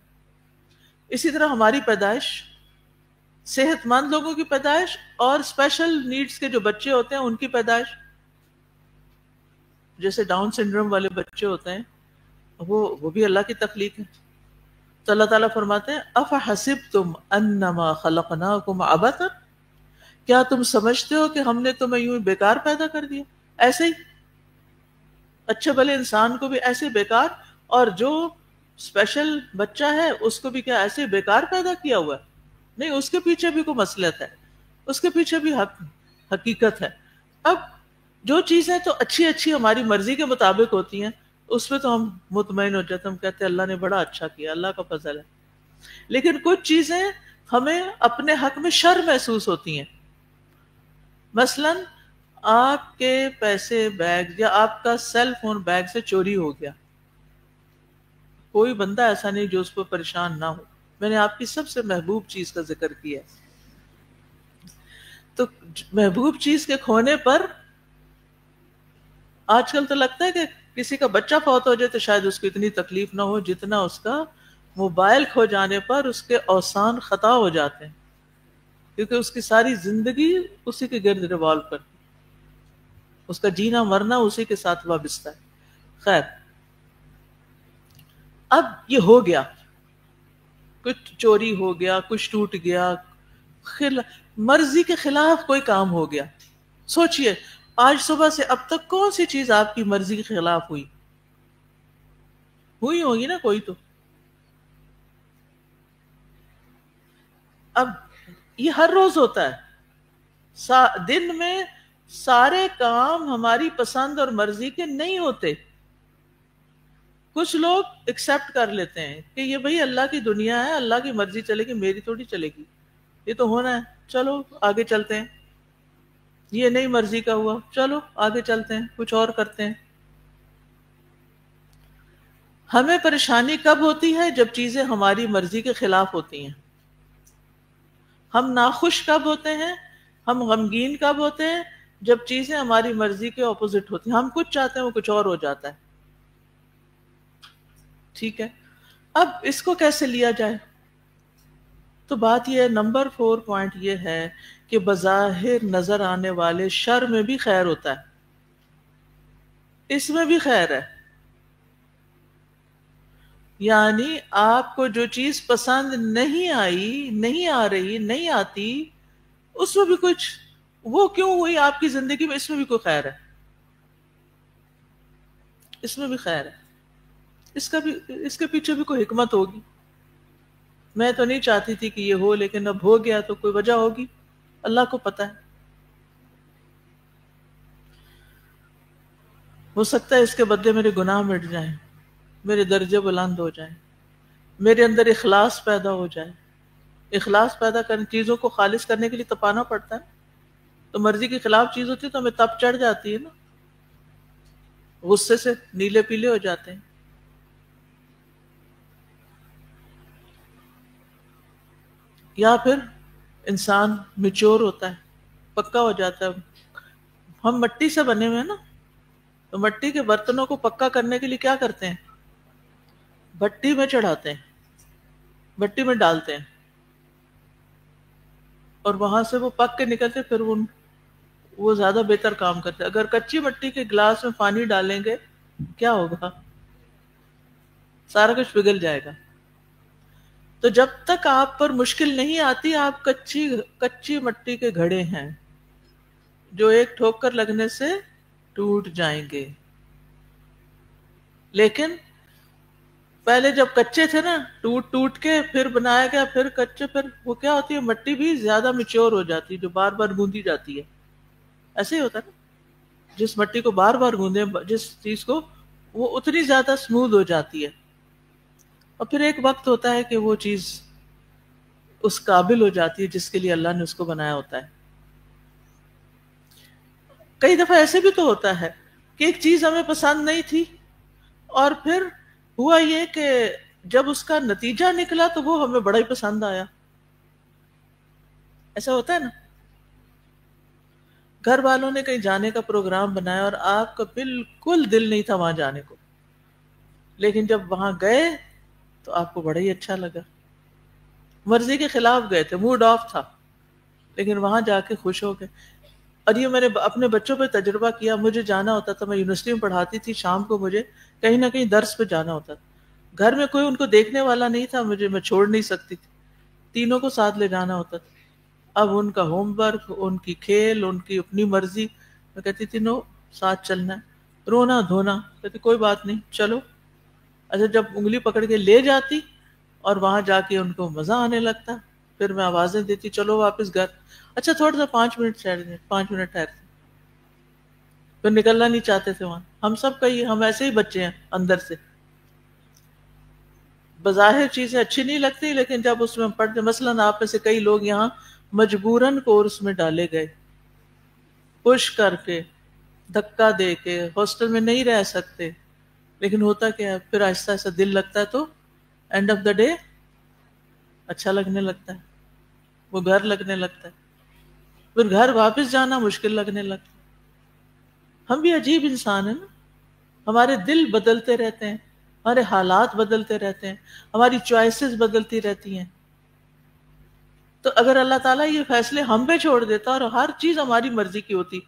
اسی طرح ہماری پیدائش، صحت مند لوگوں کی پیدائش اور اسپیشل نیڈز کے جو بچے ہوتے ہیں ان کی پیدائش، جیسے ڈاؤن سنڈروم والے بچے ہوتے ہیں، وہ بھی اللہ کی تخلیق ہے۔ تو اللہ تعالیٰ فرماتے ہیں اَفَحَسِبْتُمْ أَنَّمَا خَلَقْنَاكُمْ عَبَثًا، کیا تم سمجھتے ہو کہ ہم نے تمہیں یوں بیکار پیدا کر دیا؟ ایسے ہی اچھے بھلے انسان کو بھی ایسے بیکار، اور جو اسپیشل بچہ ہے اس کو بھی کیا ایسے بیکار پیدا کیا ہوا ہے؟ نہیں، اس کے پیچھے بھی کوئی مصلحت ہے، اس کے پیچھے بھی حقیقت ہے۔ اب جو چیزیں تو اچھی اچھی ہماری مرضی کے مطابق ہوتی ہیں، اس پہ تو ہم مطمئن ہو جاتے ہیں، ہم کہتے ہیں اللہ نے بڑا اچھا کیا، اللہ کا فضل ہے۔ لیکن کچھ چیزیں ہمیں اپنے حق میں شر محسوس ہوتی ہیں۔ مثلا آپ کے پیسے بیگ یا آپ کا سیل فون بیگ سے چوری ہو گیا، کوئی بندہ ایسا نہیں جو اس پر پریشان نہ ہو۔ میں نے آپ کی سب سے محبوب چیز کا ذکر کیا، تو محبوب چیز کے کھونے پر آج کل تو لگتا ہے کہ کسی کا بچہ فوت ہو جائے تو شاید اس کو اتنی تکلیف نہ ہو جتنا اس کا موبائل کھو جانے پر اس کے اوسان خطا ہو جاتے ہیں، کیونکہ اس کی ساری زندگی اسی کے گرد ریوالو کرتی۔ اس کا جینا مرنا اسی کے ساتھ وابستہ ہے. خیر، اب یہ ہو گیا، کچھ چوری ہو گیا، کچھ ٹوٹ گیا، مرضی کے خلاف کوئی کام ہو گیا. سوچئے آج صبح سے اب تک کون سی چیز آپ کی مرضی کے خلاف ہوئی ہوگی نا کوئی تو. اب یہ ہر روز ہوتا ہے. دن میں سارے کام ہماری پسند اور مرضی کے نہیں ہوتے. کچھ لوگ ایکسپٹ کر لیتے ہیں کہ یہ بھئی اللہ کی دنیا ہے، اللہ کی مرضی چلے گی، میری تھوڑی چلے گی، یہ تو ہونا ہے، چلو آگے چلتے ہیں. یہ نہیں مرضی کا ہوا، چلو آگے چلتے ہیں، کچھ اور کرتے ہیں. ہمیں پریشانی کب ہوتی ہے؟ جب چیزیں ہماری مرضی کے خلاف ہوتی ہیں. ہم ناخوش کب ہوتے ہیں؟ ہم غمگین کب ہوتے ہیں؟ جب چیزیں ہماری مرضی کے اپوزٹ ہوتی ہیں. ہم کچھ چاہتے ہیں، وہ کچھ اور ہو جاتا ہے. ٹھیک ہے، اب اس کو کیسے لیا جائے؟ تو بات یہ ہے، نمبر 4 پوائنٹ یہ ہے کہ بظاہر نظر آنے والے شر میں بھی خیر ہوتا ہے. اس میں بھی خیر ہے. یعنی آپ کو جو چیز پسند نہیں آئی، نہیں آ رہی، نہیں آتی، اس میں بھی کچھ، وہ کیوں ہوئی آپ کی زندگی میں، اس میں بھی کوئی خیر ہے. اس میں بھی خیر ہے. اس کے پیچھے بھی کوئی حکمت ہوگی. میں تو نہیں چاہتی تھی کہ یہ ہو، لیکن اب ہو گیا تو کوئی وجہ ہوگی، اللہ کو پتہ ہے. ہو سکتا ہے اس کے بدلے میرے گناہ مٹ جائیں، میرے درجے بلند ہو جائیں، میرے اندر اخلاص پیدا ہو جائے. اخلاص پیدا کرنے، چیزوں کو خالص کرنے کے لیے تپانا پڑتا ہے. تو مرضی کے خلاف چیز ہوتی ہے تو ہمیں تپ چڑھ جاتی ہے نا، غصے سے نیلے پیلے ہو جاتے ہیں. یا پھر انسان میچور ہوتا ہے، پکا ہو جاتا ہے. ہم مٹی سے بنے ہوئے ہیں نا، تو مٹی کے برتنوں کو پکا کرنے کے لیے کیا کرتے ہیں؟ بھٹی میں چڑھاتے ہیں، بھٹی میں ڈالتے ہیں، اور وہاں سے وہ پک کے نکلتے، پھر وہ زیادہ بہتر کام کرتے. اگر کچی مٹی کے گلاس میں پانی ڈالیں گے کیا ہوگا؟ سارا کچھ پگھل جائے گا. تو جب تک آپ پر مشکل نہیں آتی، آپ کچی مٹی کے گھڑے ہیں جو ایک ٹھوکر لگنے سے ٹوٹ جائیں گے. لیکن پہلے جب کچے تھے نا، ٹوٹ کے پھر بنایا گیا، پھر کچے، پھر وہ کیا ہوتی ہے، مٹی بھی زیادہ میچور ہو جاتی ہے، جو بار بار گوندی جاتی ہے. ایسے ہی ہوتا ہے نا، جس مٹی کو بار بار گوندے، جس چیز کو، وہ اتنی زیادہ سموتھ ہو جاتی ہے. اور پھر ایک وقت ہوتا ہے کہ وہ چیز اس قابل ہو جاتی ہے جس کے لیے اللہ نے اس کو بنایا ہوتا ہے. کئی دفعہ ایسے بھی تو ہوتا ہے کہ ایک چیز ہمیں پسند نہیں تھی، اور پھر ہوا یہ کہ جب اس کا نتیجہ نکلا تو وہ ہمیں بڑا ہی پسند آیا. ایسا ہوتا ہے نا، گھر والوں نے کہیں جانے کا پروگرام بنایا اور آپ کا بالکل دل نہیں تھا وہاں جانے کو، لیکن جب وہاں گئے تو آپ کو بڑا ہی اچھا لگا. مرضی کے خلاف گئے تھے، موڈ آف تھا، لیکن وہاں جا کے خوش ہو گئے. اور یہ میں نے اپنے بچوں پہ تجربہ کیا. مجھے جانا ہوتا تھا، میں یونیورسٹی میں پڑھاتی تھی، شام کو مجھے کہیں نہ کہیں درس پہ جانا ہوتا تھا. گھر میں کوئی ان کو دیکھنے والا نہیں تھا، میں چھوڑ نہیں سکتی تھی، تینوں کو ساتھ لے جانا ہوتا تھا. اب ان کا ہوم ورک، ان کی کھیل، ان کی اپنی مرضی، میں کہتی تھی نو، ساتھ چلنا ہے. رونا دھونا، کہتی کوئی بات نہیں چلو. اچھا جب انگلی پکڑ کے لے جاتی اور وہاں جا کے ان کو مزہ آنے لگتا، پھر میں آوازیں دیتی چلو واپس گھر. اچھا تھوڑا سا 5 منٹ ٹھہرتے، پھر نکلنا نہیں چاہتے تھے وہاں. ہم سب کا ہم ایسے ہی بچے ہیں اندر سے. بظاہر چیزیں اچھی نہیں لگتی، لیکن جب اس میں پڑھتے، مثلاً آپ میں سے کئی لوگ یہاں مجبوراً کورس میں ڈالے گئے، پش کر کے، دھکا دے کے، ہاسٹل میں نہیں رہ سکتے. لیکن ہوتا کیا ہے، پھر آہستہ آہستہ دل لگتا ہے تو اینڈ آف دا ڈے اچھا لگنے لگتا ہے، وہ گھر لگنے لگتا ہے. پھر گھر واپس جانا مشکل لگنے لگتا ہے. ہم بھی عجیب انسان ہیں نا، ہمارے دل بدلتے رہتے ہیں، ہمارے حالات بدلتے رہتے ہیں، ہماری چوائسز بدلتی رہتی ہیں. تو اگر اللہ تعالیٰ یہ فیصلے ہم پہ چھوڑ دیتا اور ہر چیز ہماری مرضی کی ہوتی،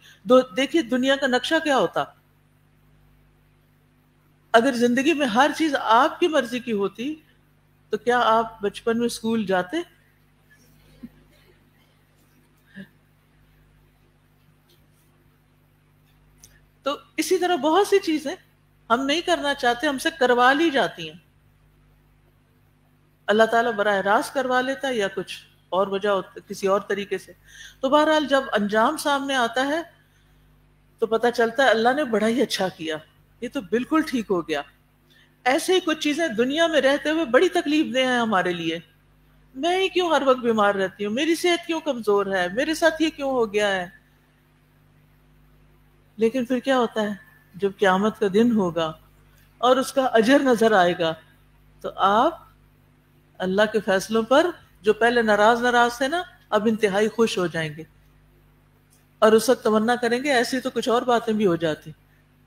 دیکھیے دنیا کا نقشہ کیا ہوتا. اگر زندگی میں ہر چیز آپ کی مرضی کی ہوتی تو کیا آپ بچپن میں اسکول جاتے؟ تو اسی طرح بہت سی چیزیں ہم نہیں کرنا چاہتے، ہم سے کروا لی جاتی ہیں. اللہ تعالیٰ براہ راست کروا لیتا ہے یا کچھ اور وجہ کسی اور طریقے سے. تو بہرحال جب انجام سامنے آتا ہے تو پتہ چلتا ہے اللہ نے بڑا ہی اچھا کیا، یہ تو بالکل ٹھیک ہو گیا. ایسے ہی کچھ چیزیں دنیا میں رہتے ہوئے بڑی تکلیف دہ ہیں ہمارے لیے. میں ہی کیوں ہر وقت بیمار رہتی ہوں، میری صحت کیوں کمزور ہے، میرے ساتھ یہ کیوں ہو گیا ہے. لیکن پھر کیا ہوتا ہے جب قیامت کا دن ہوگا اور اس کا اجر نظر آئے گا تو آپ اللہ کے فیصلوں پر جو پہلے ناراض تھے نا، اب انتہائی خوش ہو جائیں گے. اور اس وقت تمنا کریں گے ایسی تو کچھ اور باتیں بھی ہو جاتی،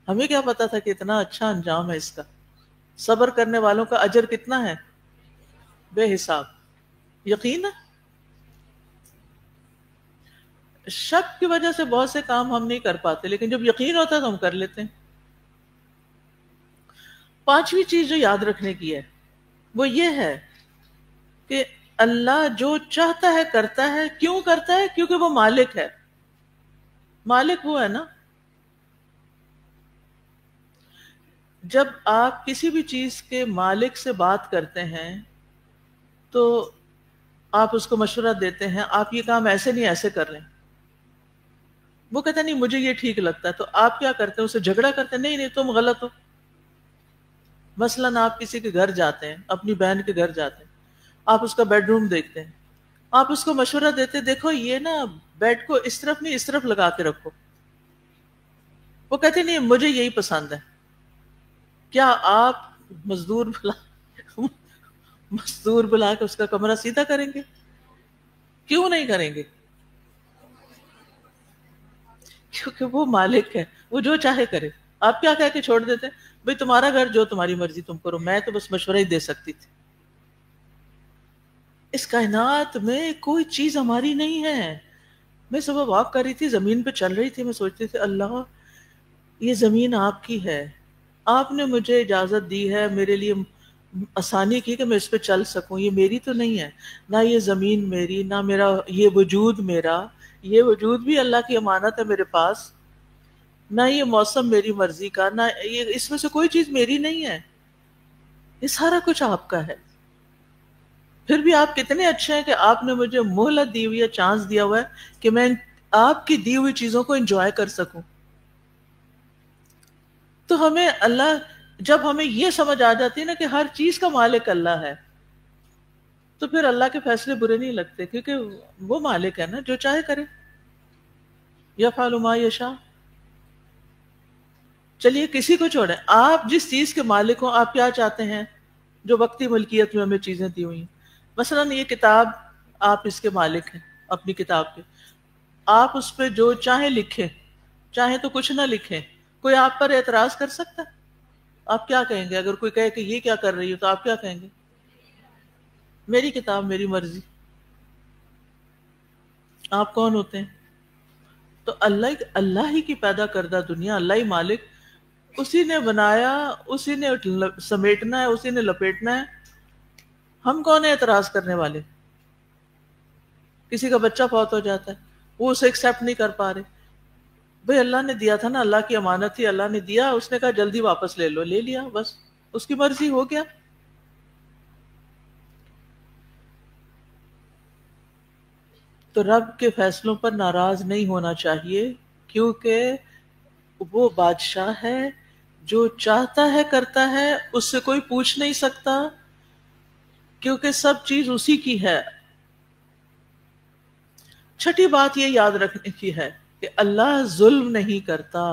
ہمیں کیا پتا تھا کہ اتنا اچھا انجام ہے اس کا. صبر کرنے والوں کا اجر کتنا ہے؟ بے حساب. یقین ہے شک کی وجہ سے بہت سے کام ہم نہیں کر پاتے، لیکن جب یقین ہوتا ہے تو ہم کر لیتے ہیں. پانچویں چیز جو یاد رکھنے کی ہے وہ یہ ہے کہ اللہ جو چاہتا ہے کرتا ہے. کیوں کرتا ہے؟ کیونکہ وہ مالک ہے. مالک وہ ہے نا. جب آپ کسی بھی چیز کے مالک سے بات کرتے ہیں تو آپ اس کو مشورہ دیتے ہیں، آپ یہ کام ایسے نہیں ایسے کر رہے ہیں. وہ کہتا نہیں مجھے یہ ٹھیک لگتا ہے، تو آپ کیا کرتے ہیں؟ اسے جھگڑا کرتے ہیں، نہیں نہیں تم غلط ہو. مثلاً آپ کسی کے گھر جاتے ہیں، اپنی بہن کے گھر جاتے ہیں، آپ اس کا بیڈ روم دیکھتے ہیں، آپ اس کو مشورہ دیتے دیکھو یہ نا بیڈ کو اس طرف نہیں اس طرف لگا کے رکھو. وہ کہتے نہیں مجھے یہی پسند ہے. کیا آپ مزدور بلا کے اس کا کمرہ سیدھا کریں گے؟ کیوں نہیں کریں گے؟ کیونکہ وہ مالک ہے، وہ جو چاہے کرے. آپ کیا کہہ کے چھوڑ دیتے ہیں؟ بھئی تمہارا گھر، جو تمہاری مرضی تم کرو، میں تو بس مشورہ ہی دے سکتی تھی. اس کائنات میں کوئی چیز ہماری نہیں ہے. میں صبح واک کر رہی تھی، زمین پہ چل رہی تھی، میں سوچتی تھی اللہ یہ زمین آپ کی ہے، آپ نے مجھے اجازت دی ہے، میرے لیے آسانی کی کہ میں اس پہ چل سکوں. یہ میری تو نہیں ہے، نہ یہ زمین میری، نہ میرا یہ وجود میرا. یہ وجود بھی اللہ کی امانت ہے میرے پاس. نہ یہ موسم میری مرضی کا، نہ یہ، اس میں سے کوئی چیز میری نہیں ہے. یہ سارا کچھ آپ کا ہے. پھر بھی آپ کتنے اچھے ہیں کہ آپ نے مجھے مہلت دی ہوئی ہے، چانس دیا ہوا ہے کہ میں آپ کی دی ہوئی چیزوں کو انجوائے کر سکوں. تو ہمیں اللہ، جب ہمیں یہ سمجھ آ جاتی ہے نا کہ ہر چیز کا مالک اللہ ہے، تو پھر اللہ کے فیصلے برے نہیں لگتے، کیونکہ وہ مالک ہے نا، جو چاہے کرے. یفعل ما یشاء. چلیے کسی کو چھوڑیں، آپ جس چیز کے مالک ہوں، آپ کیا چاہتے ہیں؟ جو وقتی ملکیت میں ہمیں چیزیں دی ہوئی ہیں، مثلا یہ کتاب، آپ اس کے مالک ہیں اپنی کتاب کے، آپ اس پہ جو چاہیں لکھیں، چاہیں تو کچھ نہ لکھیں. کوئی آپ پر اعتراض کر سکتا ہے؟ آپ کیا کہیں گے؟ اگر کوئی کہے کہ یہ کیا کر رہی ہو تو آپ کیا کہیں گے؟ میری کتاب، میری مرضی. آپ کون ہوتے ہیں؟ تو اللہ ہی کی پیدا کردہ دنیا، اللہ ہی مالک، اسی نے بنایا، اسی نے سمیٹنا ہے، اسی نے لپیٹنا ہے. ہم کون ہیں اعتراض کرنے والے؟ کسی کا بچہ فوت ہو جاتا ہے، وہ اسے ایکسیپٹ نہیں کر پا رہے. بھئی اللہ نے دیا تھا نا، اللہ کی امانت تھی، اللہ نے دیا، اس نے کہا جلدی واپس لے لو، لے لیا، بس اس کی مرضی، ہو گیا. تو رب کے فیصلوں پر ناراض نہیں ہونا چاہیے، کیونکہ وہ بادشاہ ہے، جو چاہتا ہے کرتا ہے، اس سے کوئی پوچھ نہیں سکتا، کیونکہ سب چیز اسی کی ہے. چھٹی بات یہ یاد رکھنے کی ہے کہ اللہ ظلم نہیں کرتا.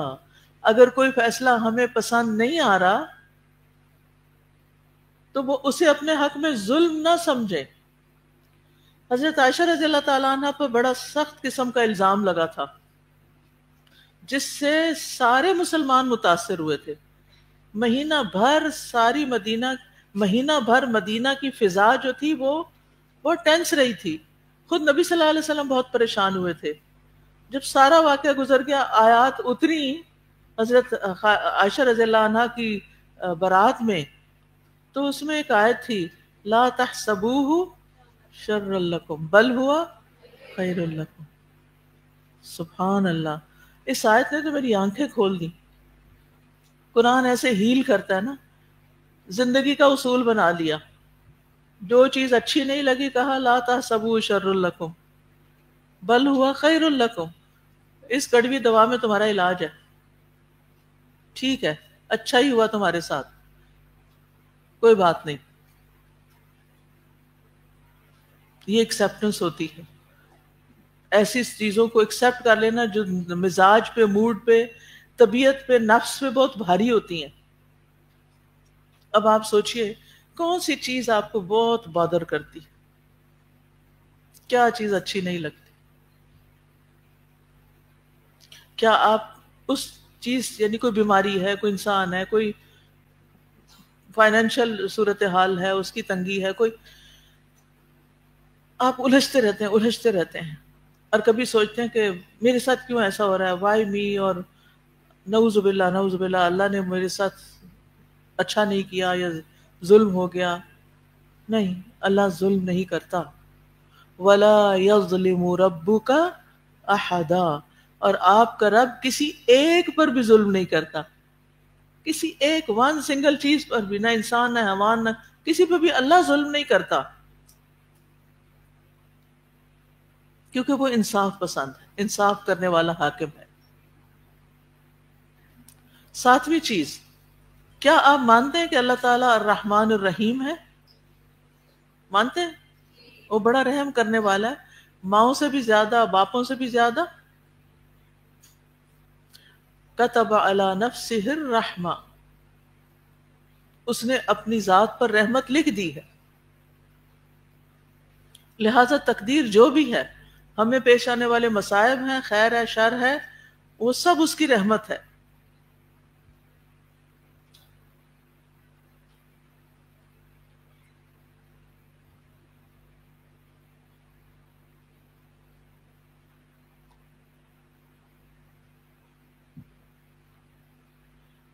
اگر کوئی فیصلہ ہمیں پسند نہیں آ رہا تو وہ اسے اپنے حق میں ظلم نہ سمجھے. حضرت عائشہ رضی اللہ تعالیٰ عنہ پر بڑا سخت قسم کا الزام لگا تھا، جس سے سارے مسلمان متاثر ہوئے تھے. مہینہ بھر مدینہ کی فضا جو تھی وہ ٹینس رہی تھی. خود نبی صلی اللہ علیہ وسلم بہت پریشان ہوئے تھے جب سارا واقعہ گزر گیا، آیات اتری حضرت عائشہ رضی اللہ عنہا کی برات میں، تو اس میں ایک آیت تھی لا تحسبوہ شر لکم بل ہوا خیر لکم. سبحان اللہ، اس آیت نے تو میری آنکھیں کھول دی. قرآن ایسے ہیل کرتا ہے نا، زندگی کا اصول بنا لیا. جو چیز اچھی نہیں لگی کہا لا تحسبوہ شر لکم بل ہوا خیر لکم، اس کڑوی دوا میں تمہارا علاج ہے، ٹھیک ہے، اچھا ہی ہوا تمہارے ساتھ، کوئی بات نہیں. یہ ایکسیپٹنس ہوتی ہے، ایسی چیزوں کو ایکسیپٹ کر لینا جو مزاج پہ، موڈ پہ، طبیعت پہ، نفس پہ بہت بھاری ہوتی ہیں. اب آپ سوچئے کون سی چیز آپ کو بہت بادر کرتی، کیا چیز اچھی نہیں لگتی؟ کیا آپ اس چیز، یعنی کوئی بیماری ہے، کوئی انسان ہے، کوئی فائنینشیل صورتحال ہے، اس کی تنگی ہے، کوئی، آپ الجھتے رہتے ہیں اور کبھی سوچتے ہیں کہ میرے ساتھ کیوں ایسا ہو رہا ہے، وائی می، اور نعوذ باللہ اللہ نے میرے ساتھ اچھا نہیں کیا یا ظلم ہو گیا. نہیں، اللہ ظلم نہیں کرتا. وَلَا يَظْلِمُ رَبُّكَ أَحَدًا، اور آپ کا رب کسی ایک پر بھی ظلم نہیں کرتا، کسی ایک ون سنگل چیز پر بھی، نہ انسان، نہ حیوان، نہ کسی پہ بھی اللہ ظلم نہیں کرتا، کیونکہ وہ انصاف پسند ہے، انصاف کرنے والا حاکم ہے. ساتویں چیز، کیا آپ مانتے ہیں کہ اللہ تعالیٰ الرحمن الرحیم ہے؟ مانتے ہیں؟ وہ بڑا رحم کرنے والا ہے، ماؤں سے بھی زیادہ، باپوں سے بھی زیادہ. کتب علی نفسہ الرحمہ، اس نے اپنی ذات پر رحمت لکھ دی ہے. لہذا تقدیر جو بھی ہے، ہمیں پیش آنے والے مصائب ہیں، خیر ہے، شر ہے، وہ سب اس کی رحمت ہے.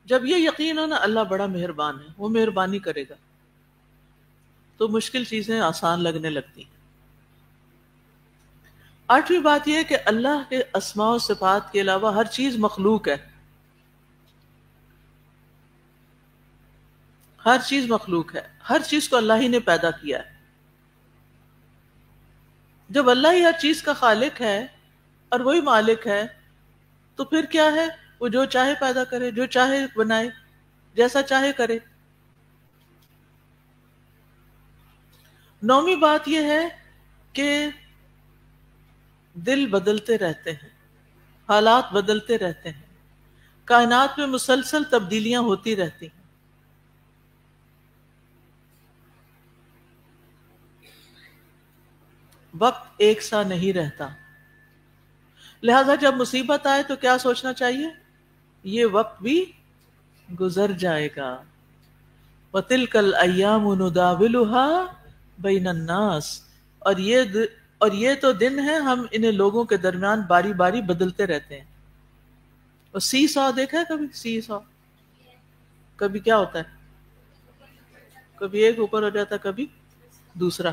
جب یہ یقین ہو نا اللہ بڑا مہربان ہے، وہ مہربانی کرے گا، تو مشکل چیزیں آسان لگنے لگتی ہیں. آٹھویں بات یہ ہے کہ اللہ کے اسماء و صفات کے علاوہ ہر چیز مخلوق ہے. ہر چیز مخلوق ہے، ہر چیز کو اللہ ہی نے پیدا کیا ہے. جب اللہ ہی ہر چیز کا خالق ہے اور وہی مالک ہے، تو پھر کیا ہے؟ وہ جو چاہے پیدا کرے، جو چاہے بنائے، جیسا چاہے کرے. نویں بات یہ ہے کہ دل بدلتے رہتے ہیں، حالات بدلتے رہتے ہیں، کائنات میں مسلسل تبدیلیاں ہوتی رہتی ہیں. وقت ایک سا نہیں رہتا، لہذا جب مصیبت آئے تو کیا سوچنا چاہیے؟ یہ وقت بھی گزر جائے گا. وَتِلْكَ الْأَيَّامُ نُدَاوِلُهَا بَيْنَ النَّاسِ، اور یہ تو دن ہیں، ہم انہیں لوگوں کے درمیان باری باری بدلتے رہتے ہیں. اور سی سا دیکھا ہے کبھی؟ سی سا کبھی کیا ہوتا ہے؟ کبھی ایک اوپر ہو جاتا ہے، کبھی دوسرا.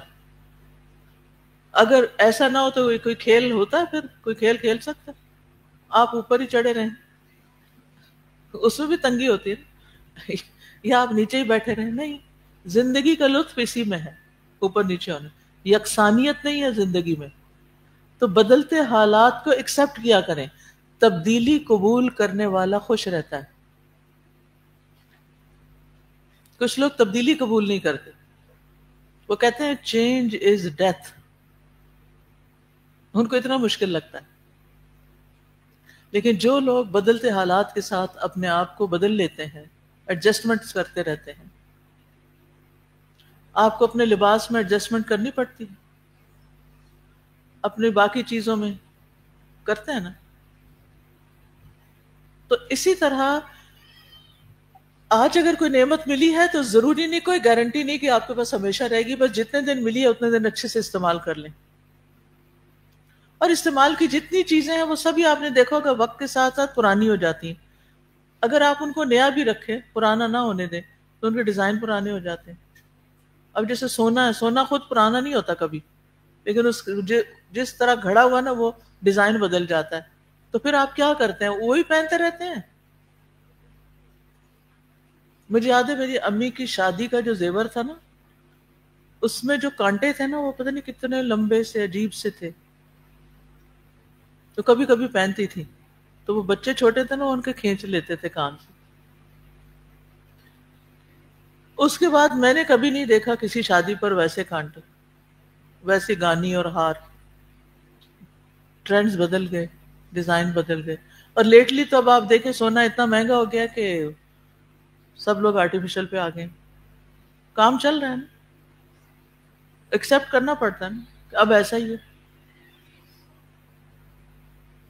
اگر ایسا نہ ہو تو کوئی کھیل ہوتا ہے؟ پھر کوئی کھیل کھیل سکتا ہے؟ آپ اوپر ہی چڑھے رہیں، اس میں بھی تنگی ہوتی ہے، یا آپ نیچے ہی بیٹھے رہیں؟ نہیں، زندگی کا لطف اسی میں ہے، اوپر نیچے ہونے. یکسانیت نہیں ہے زندگی میں. تو بدلتے حالات کو ایکسپٹ کیا کریں. تبدیلی قبول کرنے والا خوش رہتا ہے. کچھ لوگ تبدیلی قبول نہیں کرتے، وہ کہتے ہیں چینج از ڈیتھ، ان کو اتنا مشکل لگتا ہے. لیکن جو لوگ بدلتے حالات کے ساتھ اپنے آپ کو بدل لیتے ہیں، ایڈجسٹمنٹس کرتے رہتے ہیں. آپ کو اپنے لباس میں ایڈجسٹمنٹ کرنی پڑتی ہے، اپنی باقی چیزوں میں کرتے ہیں نا. تو اسی طرح آج اگر کوئی نعمت ملی ہے تو ضروری نہیں، کوئی گارنٹی نہیں کہ آپ کے پاس ہمیشہ رہے گی. بس جتنے دن ملی ہے اتنے دن اچھے سے استعمال کر لیں. اور استعمال کی جتنی چیزیں ہیں وہ سبھی آپ نے دیکھا کہ وقت کے ساتھ ساتھ پرانی ہو جاتی ہیں. اگر آپ ان کو نیا بھی رکھیں، پرانا نہ ہونے دیں، تو ان کے ڈیزائن پرانے ہو جاتے ہیں. اب جیسے سونا ہے، سونا خود پرانا نہیں ہوتا کبھی، لیکن جس طرح گھڑا ہوا نا وہ ڈیزائن بدل جاتا ہے. تو پھر آپ کیا کرتے ہیں؟ وہی پہنتے رہتے ہیں. مجھے یاد ہے میری امی کی شادی کا جو زیور تھا نا، اس میں جو کانٹے تھے نا وہ پتہ نہیں کتنے لمبے سے عجیب سے تھے. تو کبھی کبھی پہنتی تھی تو وہ بچے چھوٹے تھے نا، ان کے کھینچ لیتے تھے کان سے. اس کے بعد میں نے کبھی نہیں دیکھا کسی شادی پر ویسے کانٹے، ویسے گانی اور ہار. ٹرینڈز بدل گئے، ڈیزائن بدل گئے. اور لیٹلی تو اب آپ دیکھیں سونا اتنا مہنگا ہو گیا کہ سب لوگ آرٹیفیشل پہ آ گئے. کام چل رہا ہے نا، ایکسپٹ کرنا پڑتا ہے نا کہ اب ایسا ہی ہے.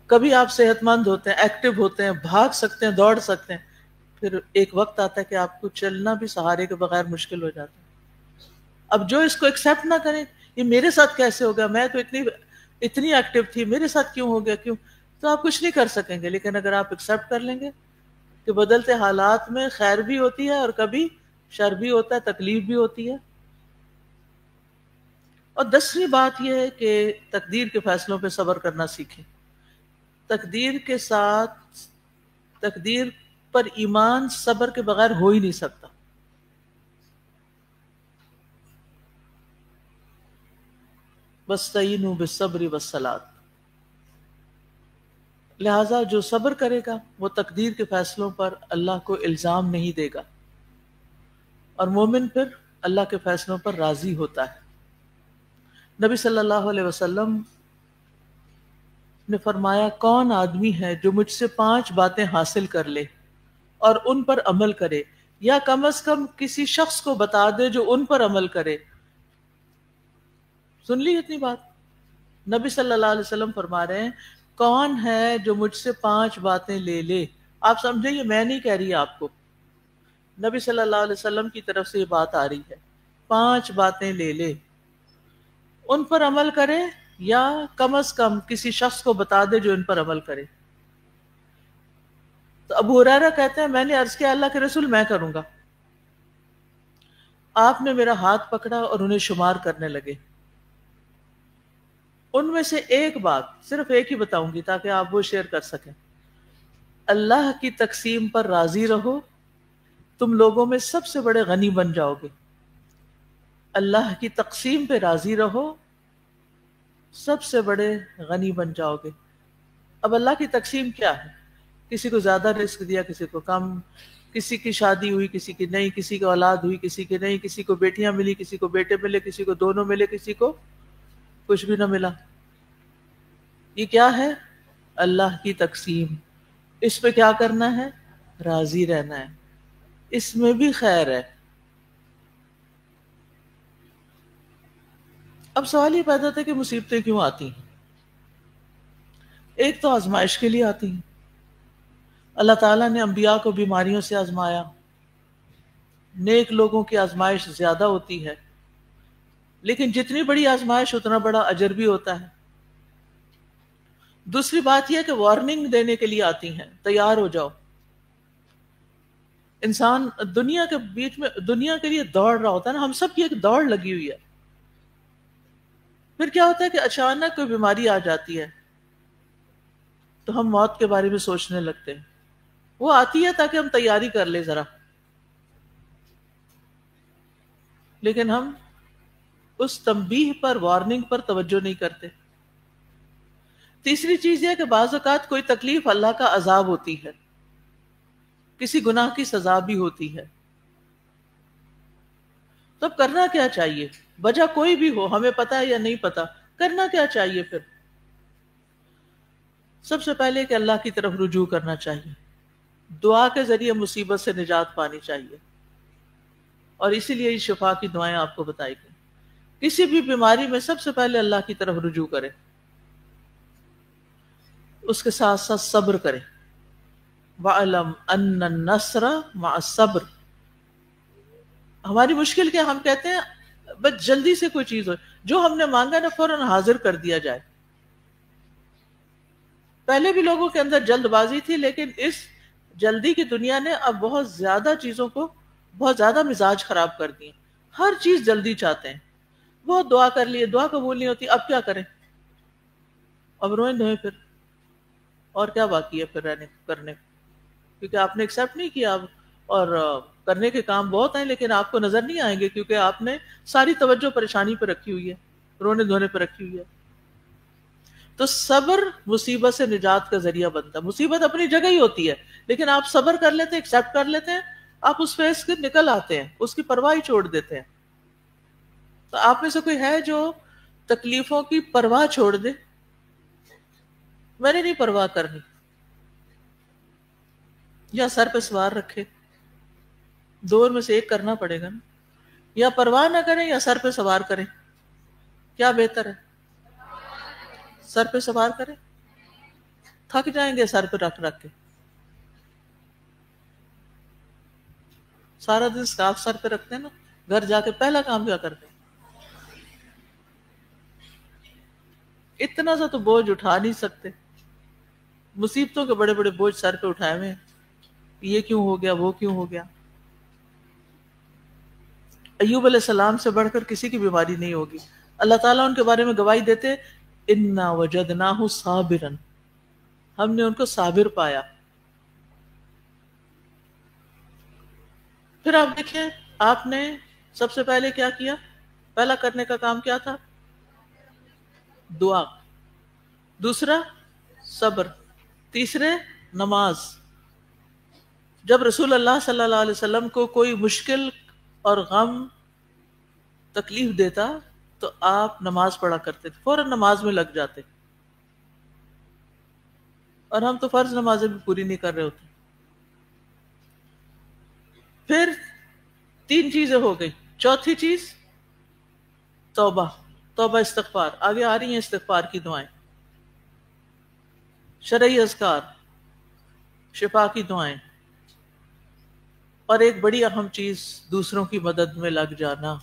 کبھی آپ صحت مند ہوتے ہیں، ایکٹیو ہوتے ہیں، بھاگ سکتے ہیں، دوڑ سکتے ہیں، پھر ایک وقت آتا ہے کہ آپ کو چلنا بھی سہارے کے بغیر مشکل ہو جاتا ہے. اب جو اس کو ایکسپٹ نہ کرے، یہ میرے ساتھ کیسے ہو گیا، میں تو اتنی ایکٹیو تھی، میرے ساتھ کیوں ہو گیا، کیوں، تو آپ کچھ نہیں کر سکیں گے. لیکن اگر آپ ایکسپٹ کر لیں گے کہ بدلتے حالات میں خیر بھی ہوتی ہے اور کبھی شر بھی ہوتا ہے، تکلیف بھی ہوتی ہے. اور 10ویں بات یہ ہے کہ تقدیر کے فیصلوں پہ صبر کرنا سیکھیں. تقدیر کے ساتھ، تقدیر پر ایمان صبر کے بغیر ہو ہی نہیں سکتا. وَاسْتَعِینُوا بِالصَّبْرِ وَالصَّلَاةِ. لہذا جو صبر کرے گا وہ تقدیر کے فیصلوں پر اللہ کو الزام نہیں دے گا، اور مومن پھر اللہ کے فیصلوں پر راضی ہوتا ہے. نبی صلی اللہ علیہ وسلم نے فرمایا، کون آدمی ہے جو مجھ سے 5 باتیں حاصل کر لے اور ان پر عمل کرے، یا کم از کم کسی شخص کو بتا دے جو ان پر عمل کرے. سن لی اتنی بات؟ نبی صلی اللہ علیہ وسلم فرما رہے ہیں، کون ہے جو مجھ سے 5 باتیں لے لے. آپ سمجھے یہ میں نہیں کہہ رہی آپ کو، نبی صلی اللہ علیہ وسلم کی طرف سے یہ بات آ رہی ہے. 5 باتیں لے لے، ان پر عمل کرے، یا کم از کم کسی شخص کو بتا دے جو ان پر عمل کرے. تو ابو ہریرہ کہتے ہیں، میں نے عرض کیا اللہ کے رسول میں کروں گا. آپ نے میرا ہاتھ پکڑا اور انہیں شمار کرنے لگے. ان میں سے ایک بات، صرف ایک ہی بتاؤں گی تاکہ آپ وہ شیئر کر سکیں. اللہ کی تقسیم پر راضی رہو، تم لوگوں میں سب سے بڑے غنی بن جاؤ گے. اللہ کی تقسیم پہ راضی رہو، سب سے بڑے غنی بن جاؤ گے. اب اللہ کی تقسیم کیا ہے؟ کسی کو زیادہ رزق دیا، کسی کو کم، کسی کی شادی ہوئی، کسی کی نہیں، کسی کی اولاد ہوئی، کسی کی نہیں، کسی کو بیٹیاں ملی، کسی کو بیٹے ملے، کسی کو دونوں ملے، کسی کو کچھ بھی نہ ملا. یہ کیا ہے؟ اللہ کی تقسیم. اس پہ کیا کرنا ہے؟ راضی رہنا ہے. اس میں بھی خیر ہے. اب سوال یہ پیدا ہوتا ہے کہ مصیبتیں کیوں آتی ہیں؟ ایک تو آزمائش کے لیے آتی ہیں. اللہ تعالیٰ نے انبیاء کو بیماریوں سے آزمایا. نیک لوگوں کی آزمائش زیادہ ہوتی ہے، لیکن جتنی بڑی آزمائش اتنا بڑا اجر بھی ہوتا ہے. دوسری بات یہ کہ وارننگ دینے کے لیے آتی ہیں، تیار ہو جاؤ. انسان دنیا کے بیچ میں دنیا کے لیے دوڑ رہا ہوتا ہے نا، ہم سب کی ایک دوڑ لگی ہوئی ہے. پھر کیا ہوتا ہے کہ اچانک کوئی بیماری آ جاتی ہے تو ہم موت کے بارے میں سوچنے لگتے ہیں. وہ آتی ہے تاکہ ہم تیاری کر لیں ذرا، لیکن ہم اس تنبیہ پر، وارننگ پر توجہ نہیں کرتے. تیسری چیز یہ کہ بعض اوقات کوئی تکلیف اللہ کا عذاب ہوتی ہے، کسی گناہ کی سزا بھی ہوتی ہے. تب کرنا کیا چاہیے؟ وجہ کوئی بھی ہو، ہمیں پتا ہے یا نہیں پتا، کرنا کیا چاہیے پھر؟ سب سے پہلے کہ اللہ کی طرف رجوع کرنا چاہیے، دعا کے ذریعے مصیبت سے نجات پانی چاہیے. اور اسی لیے یہ شفا کی دعائیں آپ کو بتائی گئی. کسی بھی بیماری میں سب سے پہلے اللہ کی طرف رجوع کرے، اس کے ساتھ ساتھ صبر کرے. وَعَلَمْ أَنَّ النَّصْرَ مَعَ الصَّبْرِ. ہماری مشکل کیا، ہم کہتے ہیں بس جلدی سے کوئی چیز ہو، جو ہم نے مانگا نا فوراً حاضر کر دیا جائے. پہلے بھی لوگوں کے اندر جلد بازی تھی، لیکن اس جلدی کی دنیا نے اب بہت زیادہ چیزوں کو، بہت زیادہ مزاج خراب کر دیے. ہر چیز جلدی چاہتے ہیں. بہت دعا کر لیے، دعا قبول نہیں ہوتی، اب کیا کریں؟ اب روئیں دھوئیں پھر، اور کیا باقی ہے پھر رہنے کرنے؟ کیونکہ آپ نے ایکسیپٹ نہیں کیا اب، اور کرنے کے کام بہت ہیں لیکن آپ کو نظر نہیں آئیں گے، کیونکہ آپ نے ساری توجہ پریشانی پہ رکھی ہوئی ہے، رونے دھونے پہ رکھی ہوئی ہے. تو صبر مصیبت سے نجات کا ذریعہ بنتا ہے. مصیبت اپنی جگہ ہی ہوتی ہے، لیکن آپ صبر کر لیتے ہیں، ایکسیپٹ کر لیتے ہیں، آپ اس فیس سے نکل آتے ہیں، اس کی پرواہ ہی چھوڑ دیتے ہیں. تو آپ میں سے کوئی ہے جو تکلیفوں کی پرواہ چھوڑ دے؟ میں نے نہیں پرواہ کرنی، یا سر پہ سوار رکھے؟ دور میں سے ایک کرنا پڑے گا نا. یا پرواہ نہ کریں یا سر پہ سوار کریں، کیا بہتر ہے؟ سر پہ سوار کریں، تھک جائیں گے سر پہ رکھ رکھ کے. سارا دن سکارف سر پہ رکھتے ہیں نا، گھر جا کے پہلا کام کیا کرتے ہیں؟ اتنا سا تو بوجھ اٹھا نہیں سکتے. مصیبتوں کے بڑے بڑے بوجھ سر پہ اٹھائے ہوئے ہیں، یہ کیوں ہو گیا، وہ کیوں ہو گیا. ایوب علیہ السلام سے بڑھ کر کسی کی بیماری نہیں ہوگی. اللہ تعالیٰ ان کے بارے میں گواہی دیتے، انا وجدناہ صابرا، ہم نے ان کو صابر پایا. پھر آپ دیکھیں، آپ نے سب سے پہلے کیا کیا؟ پہلا کرنے کا کام کیا تھا؟ دعا. دوسرا صبر. تیسرے نماز. جب رسول اللہ صلی اللہ علیہ وسلم کو کوئی مشکل اور غم تکلیف دیتا تو آپ نماز پڑھا کرتے تھے، فوراً نماز میں لگ جاتے. اور ہم تو فرض نمازیں بھی پوری نہیں کر رہے ہوتے. پھر 3 چیزیں ہو گئی. چوتھی چیز توبہ. توبہ استغفار. آگے آ رہی ہیں استغفار کی دعائیں، شرعی اذکار، شفا کی دعائیں. اور ایک بڑی اہم چیز، دوسروں کی مدد میں لگ جانا.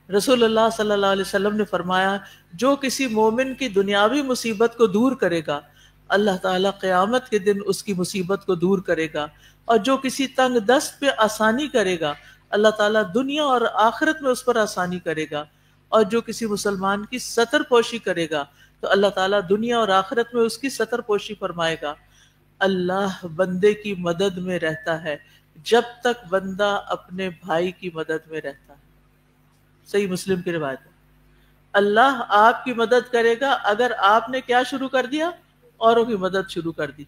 رسول اللہ صلی اللہ علیہ وسلم نے فرمایا، جو کسی مومن کی دنیاوی مصیبت کو دور کرے گا، اللہ تعالیٰ قیامت کے دن اس کی مصیبت کو دور کرے گا. اور جو کسی تنگ دست پہ آسانی کرے گا، اللہ تعالیٰ دنیا اور آخرت میں اس پر آسانی کرے گا. اور جو کسی مسلمان کی ستر پوشی کرے گا تو اللہ تعالیٰ دنیا اور آخرت میں اس کی ستر پوشی فرمائے گا. اللہ بندے کی مدد میں رہتا ہے جب تک بندہ اپنے بھائی کی مدد میں رہتا ہے. صحیح مسلم کی روایت ہے. اللہ آپ کی مدد کرے گا اگر آپ نے کیا شروع کر دیا؟ اوروں کی مدد شروع کر دی.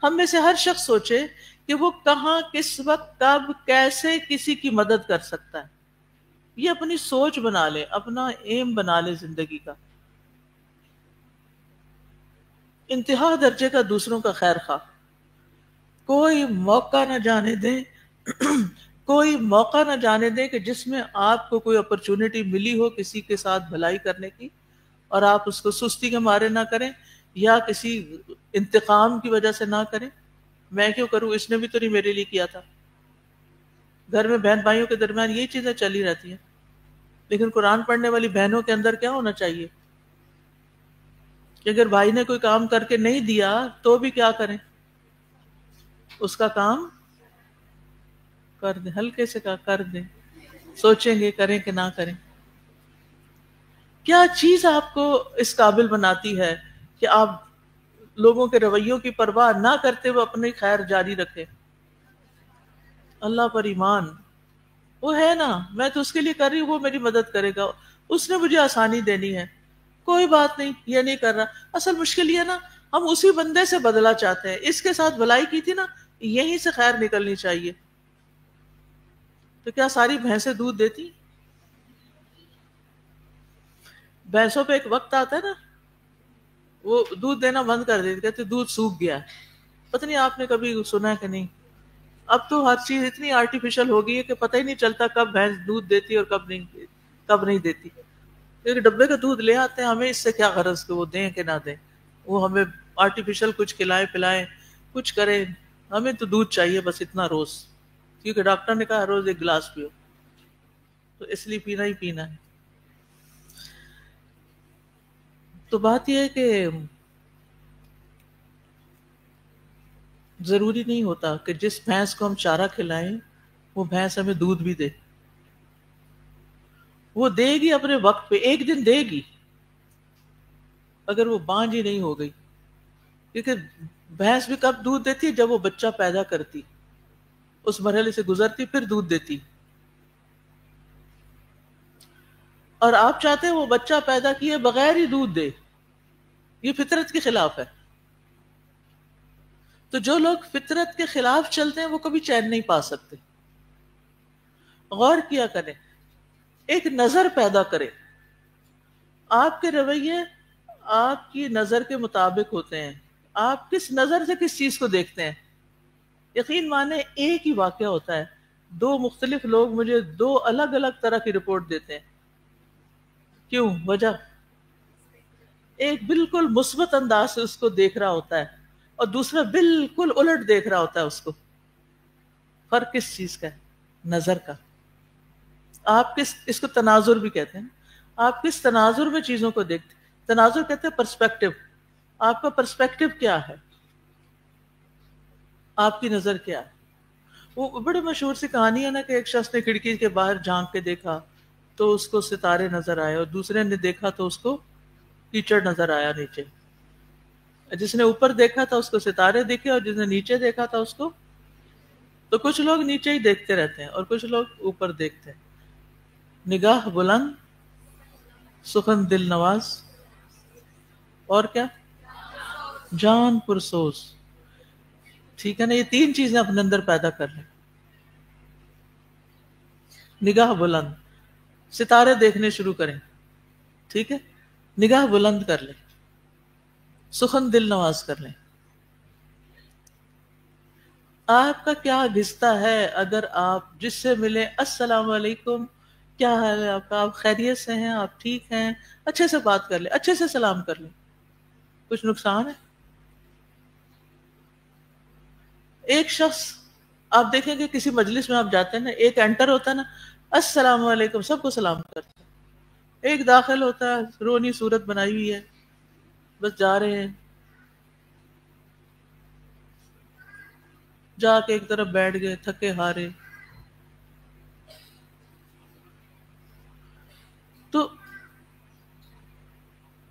ہم میں سے ہر شخص سوچے کہ وہ کہاں، کس وقت، کب، کیسے کسی کی مدد کر سکتا ہے. یہ اپنی سوچ بنا لے، اپنا ایم بنا لے زندگی کا. انتہا درجے کا دوسروں کا خیر خواہ. کوئی موقع نہ جانے دیں کوئی موقع نہ جانے دیں کہ جس میں آپ کو کوئی اپرچونٹی ملی ہو کسی کے ساتھ بھلائی کرنے کی، اور آپ اس کو سستی کے مارے نہ کریں یا کسی انتقام کی وجہ سے نہ کریں. میں کیوں کروں، اس نے بھی تو نہیں میرے لیے کیا تھا. گھر میں بہن بھائیوں کے درمیان یہی چیزیں چلی رہتی ہیں. لیکن قرآن پڑھنے والی بہنوں کے اندر کیا ہونا چاہیے کہ اگر بھائی نے کوئی کام کر کے نہیں دیا تو بھی کیا کریں؟ اس کا کام کر دیں، ہلکے سے کر دیں. سوچیں گے کریں کہ نہ کریں. کیا چیز آپ کو اس قابل بناتی ہے کہ آپ لوگوں کے رویوں کی پرواہ نہ کرتے ہوئے اپنی خیر جاری رکھیں؟ اللہ پر ایمان. وہ ہے نا، میں تو اس کے لیے کر رہی ہوں، وہ میری مدد کرے گا، اس نے مجھے آسانی دینی ہے، کوئی بات نہیں، یہ نہیں کر رہا. اصل مشکل یہ نا، ہم اسی بندے سے بدلہ چاہتے ہیں. اس کے ساتھ بھلائی کی تھی نا، یہیں سے خیر نکلنی چاہیے. تو کیا ساری بھینسیں دودھ دیتی؟ بھینسوں پہ ایک وقت آتا ہے نا، وہ دودھ دینا بند کر دیتی، کہتے دودھ سوکھ گیا. پتہ نہیں آپ نے کبھی سنا ہے کہ نہیں. اب تو ہر چیز اتنی آرٹیفیشل ہو گئی ہے کہ پتہ ہی نہیں چلتا کب بھینس دودھ دیتی اور کب نہیں دیتی. کیونکہ ڈبے کا دودھ لے آتے ہیں، ہمیں اس سے کیا غرض کہ وہ دیں کہ نہ دیں. وہ ہمیں آرٹیفیشل کچھ کھلائیں پلائیں، کچھ کریں، ہمیں تو دودھ چاہیے بس اتنا روز. کیونکہ ڈاکٹر نے کہا روز 1 گلاس پیو، تو اس لیے پینا ہی پینا ہے. تو بات یہ ہے کہ ضروری نہیں ہوتا کہ جس بھینس کو ہم چارہ کھلائیں وہ بھینس ہمیں دودھ بھی دے. وہ دے گی اپنے وقت پہ، ایک دن دے گی اگر وہ بانجھ ہی نہیں ہو گئی، کیونکہ بھینس بھی کب دودھ دیتی ہے؟ جب وہ بچہ پیدا کرتی، اس مرحلے سے گزرتی پھر دودھ دیتی. اور آپ چاہتے ہیں وہ بچہ پیدا کیے بغیر ہی دودھ دے، یہ فطرت کے خلاف ہے. تو جو لوگ فطرت کے خلاف چلتے ہیں وہ کبھی چین نہیں پا سکتے. غور کیا کریں، ایک نظر پیدا کریں. آپ کے رویے آپ کی نظر کے مطابق ہوتے ہیں. آپ کس نظر سے کس چیز کو دیکھتے ہیں. یقین مانے ایک ہی واقعہ ہوتا ہے، دو مختلف لوگ مجھے دو الگ الگ طرح کی رپورٹ دیتے ہیں. کیوں؟ وجہ ایک بالکل مثبت انداز سے اس کو دیکھ رہا ہوتا ہے اور دوسرا بالکل الٹ دیکھ رہا ہوتا ہے اس کو. فرق کس چیز کا ہے؟ نظر کا. آپ کس، اس کو تناظر بھی کہتے ہیں، آپ کس تناظر میں چیزوں کو دیکھتے ہیں. تناظر کہتے ہیں پرسپیکٹو. آپ کا پرسپیکٹو کیا ہے، آپ کی نظر کیا ہے. وہ بڑے مشہور سی کہانی ہے نا کہ ایک شخص نے کھڑکی کے باہر جھانک کے دیکھا تو اس کو ستارے نظر آئے، اور دوسرے نے دیکھا تو اس کو کیچڑ نظر آیا نیچے. جس نے اوپر دیکھا تھا اس کو ستارے دکھے، اور جس نے نیچے دیکھا تھا اس کو، تو کچھ لوگ نیچے ہی دیکھتے رہتے ہیں اور کچھ لوگ اوپر دیکھتے ہیں. نگاہ بلند، سخن دل نواز، اور کیا؟ جان پرسوز. ٹھیک ہے نا؟ یہ تین چیزیں اپنے اندر پیدا کر لیں. نگاہ بلند، ستارے دیکھنے شروع کریں. ٹھیک ہے، نگاہ بلند کر لیں، سخن دل نواز کر لیں. آپ کا کیا گھستا ہے اگر آپ جس سے ملے السلام علیکم، کیا حال ہے آپ کا، آپ خیریت سے ہیں، آپ ٹھیک ہیں، اچھے سے بات کر لیں، اچھے سے سلام کر لیں. کچھ نقصان ہے؟ ایک شخص آپ دیکھیں کہ کسی مجلس میں آپ جاتے ہیں نا، ایک انٹر ہوتا ہے نا، السلام علیکم، سب کو سلام کرتا ہے. ایک داخل ہوتا ہے، رونی صورت بنائی ہوئی ہے، بس جا رہے ہیں، جا کے ایک طرف بیٹھ گئے تھکے ہارے. تو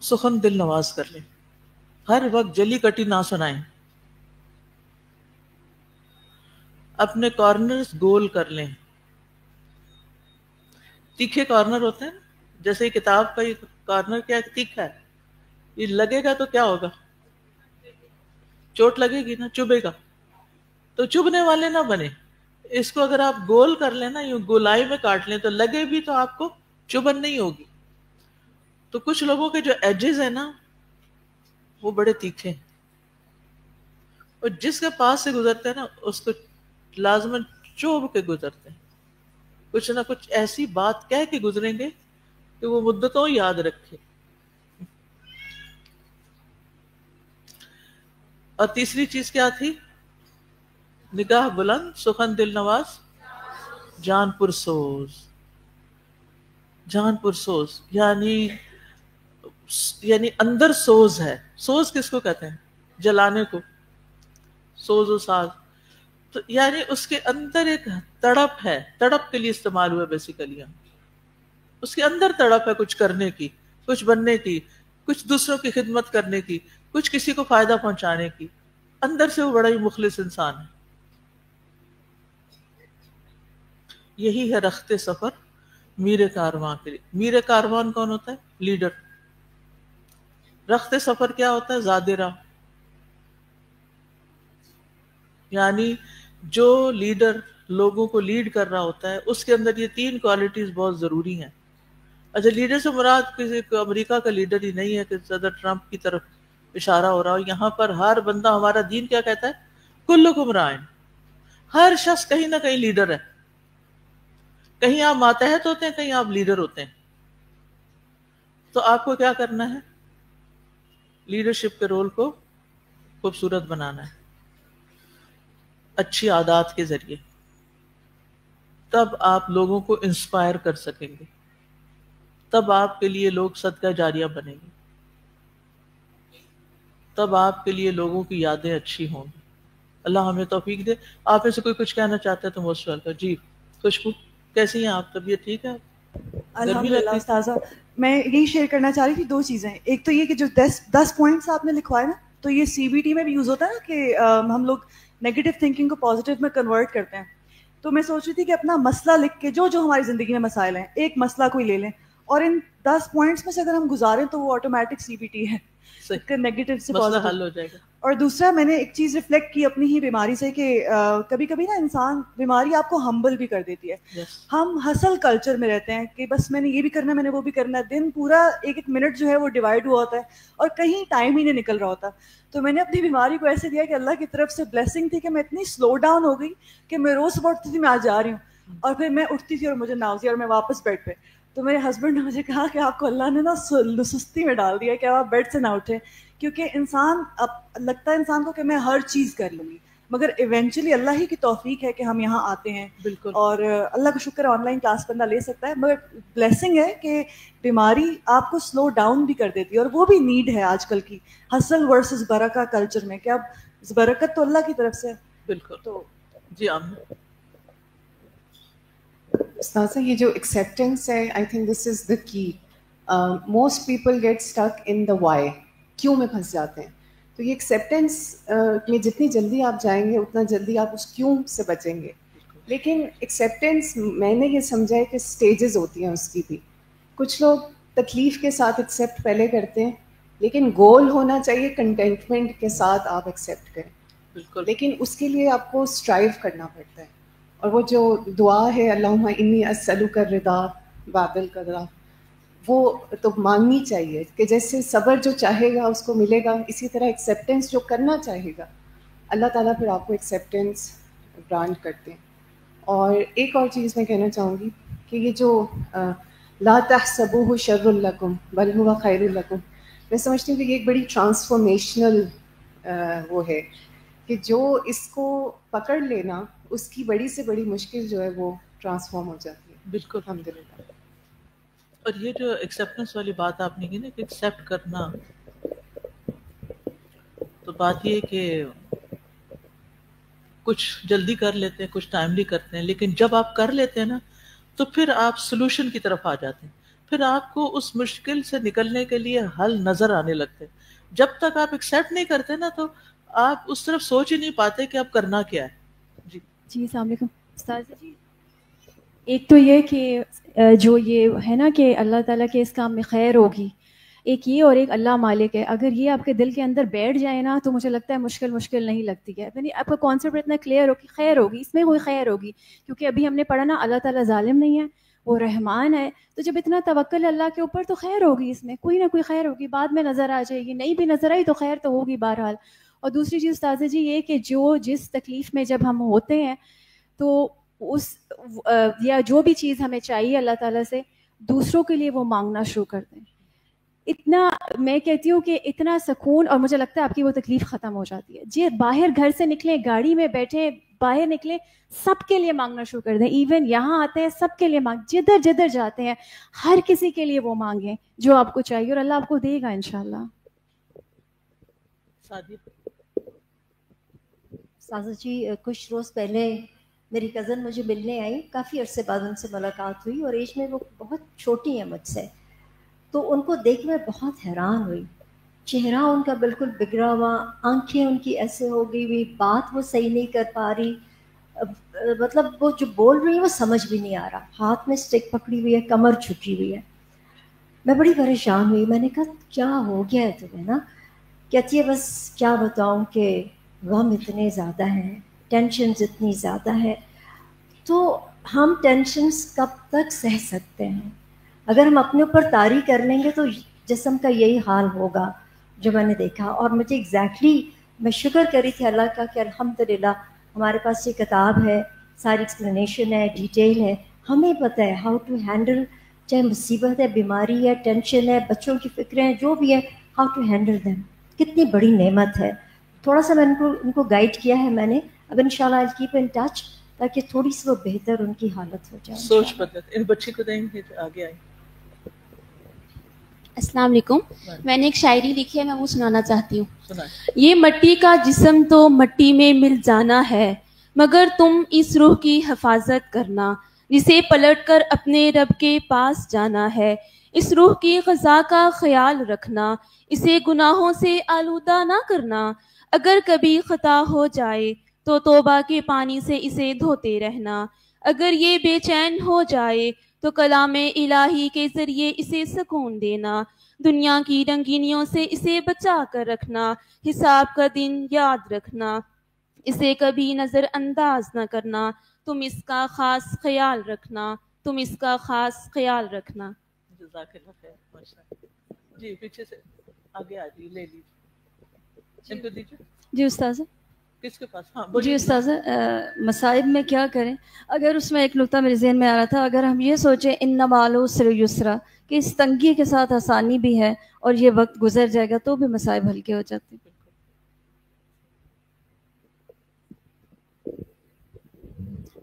سخن دل نواز کر لیں، ہر وقت جلی کٹی نہ سنائیں. اپنے کارنرز گول کر لیں. تیکھے کارنر ہوتے ہیں، جیسے کتاب کا یہ کارنر کیا ہے؟ تیکھا ہے. یہ لگے گا تو کیا ہوگا؟ چوٹ لگے گی نا، چبھے گا. تو چبھنے والے نہ بنے. اس کو اگر آپ گول کر لیں نا، یوں گولائی میں کاٹ لیں، تو لگے بھی تو آپ کو چبھن نہیں ہوگی. تو کچھ لوگوں کے جو ایجز ہیں نا وہ بڑے تیکھے ہیں، اور جس کے پاس سے گزرتے ہیں نا اس کو لازماً چوب کے گزرتے ہیں. کچھ نہ کچھ ایسی بات کہہ کے گزریں گے کہ وہ مدتوں یاد رکھے. اور تیسری چیز کیا تھی؟ نگاہ بلند، سخن دل نواز، جان پرسوز. جان پرسوز یعنی اندر سوز ہے. سوز کس کو کہتے ہیں؟ جلانے کو. سوز و ساز، تو یعنی اس کے اندر ایک تڑپ ہے. تڑپ کے لیے استعمال ہوا بیسیکلی. اس کے اندر تڑپ ہے کچھ کرنے کی، کچھ بننے کی، کچھ دوسروں کی خدمت کرنے کی، کچھ کسی کو فائدہ پہنچانے کی. اندر سے وہ بڑا ہی مخلص انسان ہے. یہی ہے رخت سفر میر کاروان کے لیے. میر کاروان کون ہوتا ہے؟ لیڈر. رخت سفر کیا ہوتا ہے؟ زاد راہ. یعنی جو لیڈر لوگوں کو لیڈ کر رہا ہوتا ہے اس کے اندر یہ تین کوالٹیز بہت ضروری ہیں. اچھا، لیڈر سے مراد کسی امریکہ کا لیڈر ہی نہیں ہے کہ صدر ٹرمپ کی طرف اشارہ ہو رہا ہو. یہاں پر ہر بندہ، ہمارا دین کیا کہتا ہے؟ کلکم راعٍ. ہر شخص کہیں نہ کہیں لیڈر ہے. کہیں آپ ماتحت ہوتے ہیں، کہیں آپ لیڈر ہوتے ہیں. تو آپ کو کیا کرنا ہے؟ لیڈرشپ کے رول کو خوبصورت بنانا ہے اچھی عادات کے ذریعے. تب آپ لوگوں کو انسپائر کر سکیں گے، تب آپ کے لیے لوگ صدقہ جاریہ بنیں گے، تب آپ کے لیے لوگوں کی یادیں اچھی ہوں گی. اللہ ہمیں توفیق دے. آپ میں سے کوئی کچھ کہنا چاہتا ہے تو موسٹ ویلکم. جی خوشبو کیسی ہیں آپ؟ طبیعت ٹھیک ہے؟ الحمدللہ استاذہ. میں یہی شیئر کرنا چاہ رہی تھی 2 چیزیں. ایک تو یہ کہ جو 10 پوائنٹس آپ نے لکھوائے نا, تو یہ سی بی ٹی میں بھی یوز ہوتا ہے نا کہ ہم لوگ نیگیٹو تھنکنگ کو پازیٹیو میں کنورٹ کرتے ہیں. تو میں سوچ رہی تھی کہ اپنا مسئلہ لکھ کے جو ہماری زندگی میں مسائل ہیں, ایک مسئلہ کوئی لے لیں اور ان 10 پوائنٹس میں سے اگر ہم گزاریں تو وہ آٹومیٹک سی بی ٹی ہے, نیگیٹو سے مسئلہ حل ہو جائے گا. اور دوسرا میں نے ایک چیز ریفلیکٹ کی اپنی ہی بیماری سے کہ کبھی کبھی نا انسان بیماری آپ کو ہمبل بھی کر دیتی ہے. ہم ہسل کلچر میں رہتے ہیں کہ بس میں نے یہ بھی کرنا ہے, میں نے وہ بھی کرنا ہے. دن پورا ایک ایک منٹ جو ہے وہ ڈیوائڈ ہوا ہوتا ہے اور کہیں ٹائم ہی نہیں نکل رہا ہوتا. تو میں نے اپنی بیماری کو ایسے دیا کہ اللہ کی طرف سے بلیسنگ تھی کہ میں اتنی سلو ڈاؤن ہو گئی کہ میں روز صبح اٹھتی تھی میں آج جا رہی ہوں, اور پھر میں اٹھتی تھی اور مجھے ناؤزیا اور میں واپس بیڈ پہ. تو میرے ہسبینڈ نے مجھے کہا کہ آپ کو اللہ نے نا سستی میں ڈال دیا کہ آپ بیڈ سے نہ اٹھیں, کیونکہ انسان اب لگتا ہے انسان کو کہ میں ہر چیز کر لوں گی, مگر ایونچولی اللہ ہی کی توفیق ہے کہ ہم یہاں آتے ہیں. بالکل. اور اللہ کا شکر ہے آن لائن کلاس بندہ لے سکتا ہے, مگر بلیسنگ ہے کہ بیماری آپ کو سلو ڈاؤن بھی کر دیتی ہے, اور وہ بھی نیڈ ہے آج کل کی ہسل ورسز برکہ کلچر میں کہ اب برکت تو اللہ کی طرف سے. بالکل. تو جی آمین. استاذہ یہ جو ایکسیپٹینس ہے, I think this is the key. Most people get stuck in the why, کیوں میں پھنس جاتے ہیں. تو یہ ایکسیپٹینس میں جتنی جلدی آپ جائیں گے اتنا جلدی آپ اس کیوں سے بچیں گے. لیکن ایکسیپٹینس میں نے یہ سمجھا ہے کہ اسٹیجز ہوتی ہیں اس کی بھی. کچھ لوگ تکلیف کے ساتھ ایکسیپٹ پہلے کرتے ہیں, لیکن گول ہونا چاہیے کنٹینٹمنٹ کے ساتھ آپ ایکسیپٹ کریں. بالکل. لیکن اس کے لیے آپ کو اسٹرائیو کرنا پڑتا ہے, اور وہ جو دعا ہے اللہم انی اسألک الرضا بعد القضاء, وہ تو مانگنی چاہیے کہ جیسے صبر جو چاہے گا اس کو ملے گا, اسی طرح ایکسیپٹینس جو کرنا چاہے گا اللہ تعالیٰ پھر آپ کو ایکسیپٹینس گرانٹ کرتے ہیں. اور ایک اور چیز میں کہنا چاہوں گی کہ یہ جو لا تحسبوہ شر لکم بل ہوا خیر لکم, میں سمجھتی ہوں کہ یہ ایک بڑی ٹرانسفارمیشنل وہ ہے کہ جو اس کو پکڑ لینا اس کی بڑی سے بڑی مشکل جو ہے وہ ٹرانسفارم ہو جاتی ہے. بالکل الحمدللہ. اور یہ جو ایکسیپٹنس والی بات آپ نے کی نا کہ ایکسیپٹ کرنا, تو بات یہ کہ کچھ جلدی کر لیتے ہیں, کچھ ٹائملی کرتے ہیں, لیکن جب آپ کر لیتے ہیں نا تو پھر آپ سولوشن کی طرف آ جاتے ہیں. پھر آپ کو اس مشکل سے نکلنے کے لیے حل نظر آنے لگتے ہیں. جب تک آپ ایکسیپٹ نہیں کرتے نا تو آپ اس طرف سوچ ہی نہیں پاتے کہ آپ کرنا کیا ہے. جی السلام علیکم استاذ جی. ایک تو یہ کہ جو یہ ہے نا کہ اللہ تعالیٰ کے اس کام میں خیر ہوگی, ایک یہ, اور ایک اللہ مالک ہے. اگر یہ آپ کے دل کے اندر بیٹھ جائے نا تو مجھے لگتا ہے مشکل نہیں لگتی ہے. یعنی آپ کا کانسیپٹ اتنا کلیئر ہو کہ خیر ہوگی, اس میں کوئی خیر ہوگی, کیونکہ ابھی ہم نے پڑھا نا اللہ تعالیٰ ظالم نہیں ہے, وہ رحمان ہے. تو جب اتنا توکل ہے اللہ کے اوپر تو خیر ہوگی, اس میں کوئی نہ کوئی خیر ہوگی, بعد میں نظر آ جائے گی, نہیں بھی نظر آئی تو خیر تو ہوگی بہرحال. اور دوسری چیز استاذ جی یہ کہ جس تکلیف میں جب ہم ہوتے ہیں تو اس یا جو بھی چیز ہمیں چاہیے اللہ تعالیٰ سے, دوسروں کے لیے وہ مانگنا شروع کر دیں. اتنا میں کہتی ہوں کہ اتنا سکون, اور مجھے لگتا ہے آپ کی وہ تکلیف ختم ہو جاتی ہے. جی باہر گھر سے نکلیں, گاڑی میں بیٹھیں, باہر نکلیں, سب کے لیے مانگنا شروع کر دیں. ایون یہاں آتے ہیں سب کے لیے جدھر جدھر جاتے ہیں ہر کسی کے لیے وہ مانگیں جو آپ کو چاہیے, اور اللہ آپ کو دے گا انشاءاللہ. سازا جی کچھ روز پہلے میری کزن مجھے ملنے آئی, کافی عرصے بعد ان سے ملاقات ہوئی, اور ایج میں وہ بہت چھوٹی ہیں مجھ سے. تو ان کو دیکھ میں بہت حیران ہوئی, چہرہ ان کا بالکل بگڑا ہوا, آنکھیں ان کی ایسے ہو گئی ہوئی, بات وہ صحیح نہیں کر پا رہی, مطلب وہ جو بول رہی ہیں وہ سمجھ بھی نہیں آ رہا, ہاتھ میں اسٹک پکڑی ہوئی ہے, کمر جھکی ہوئی ہے. میں بڑی پریشان ہوئی, میں نے کہا کیا ہو گیا ہے تمہیں نا؟ کہتی ہے بس کیا بتاؤں کہ غم اتنے زیادہ ہیں, ٹینشنز اتنی زیادہ ہے. تو ہم ٹینشنز کب تک سہ سکتے ہیں؟ اگر ہم اپنے اوپر طاری کر لیں گے تو جسم کا یہی حال ہوگا جو میں نے دیکھا. اور مجھے ایگزیکٹلی میں شکر کری تھی اللہ کا کہ الحمدللہ ہمارے پاس یہ کتاب ہے, ساری ایکسپلینیشن ہے, ڈیٹیل ہے, ہمیں پتہ ہے ہاؤ ٹو ہینڈل, چاہے مصیبت ہے, بیماری ہے, ٹینشن ہے, بچوں کی فکریں ہیں, جو بھی ہے, ہاؤ ٹو ہینڈل دیم. کتنی بڑی نعمت ہے. تھوڑا سا میں ان کو گائیڈ کیا ہے میں نے. اب انشاءاللہ I'll keep in touch تاکہ تھوڑی سی وہ بہتر ان کی حالت ہو جائے. سوچ بدل ان بچی کو دیں گے آگے آئیں. السلام علیکم. میں نے ایک شاعری لکھی ہے, میں وہ سنانا چاہتی ہوں. سنائیں. یہ مٹی کا جسم تو مٹی میں مل جانا ہے, مگر تم اس روح کی حفاظت کرنا, جسے پلٹ کر اپنے رب کے پاس جانا ہے. اس روح کی غذا کا خیال رکھنا, اسے گناہوں سے آلودہ نہ کرنا. اگر کبھی خطا ہو جائے تو توبہ کے پانی سے اسے دھوتے رہنا. اگر یہ بے چین ہو جائے تو کلام الہی کے ذریعے اسے سکون دینا. دنیا کی رنگینیوں سے اسے بچا کر رکھنا. حساب کا دن یاد رکھنا, اسے کبھی نظر انداز نہ کرنا. تم اس کا خاص خیال رکھنا, تم اس کا خاص خیال رکھنا. جزاک اللہ خیر. ماشاءاللہ. جی پیچھے سے آگے آ جائیے, لے لیجیے ان کو دیجیے. جی استاذہ. کس کے پاس؟ ہاں جی بولیے. استاذہ, مصائب میں کیا کریں, اگر اس میں ایک نقطہ میرے ذہن میں آ رہا تھا, اگر ہم یہ سوچیں ان مع العسر یسرا, کہ اس تنگی کے ساتھ آسانی بھی ہے اور یہ وقت گزر جائے گا, تو بھی مصائب ہلکے ہو جاتے ہیں.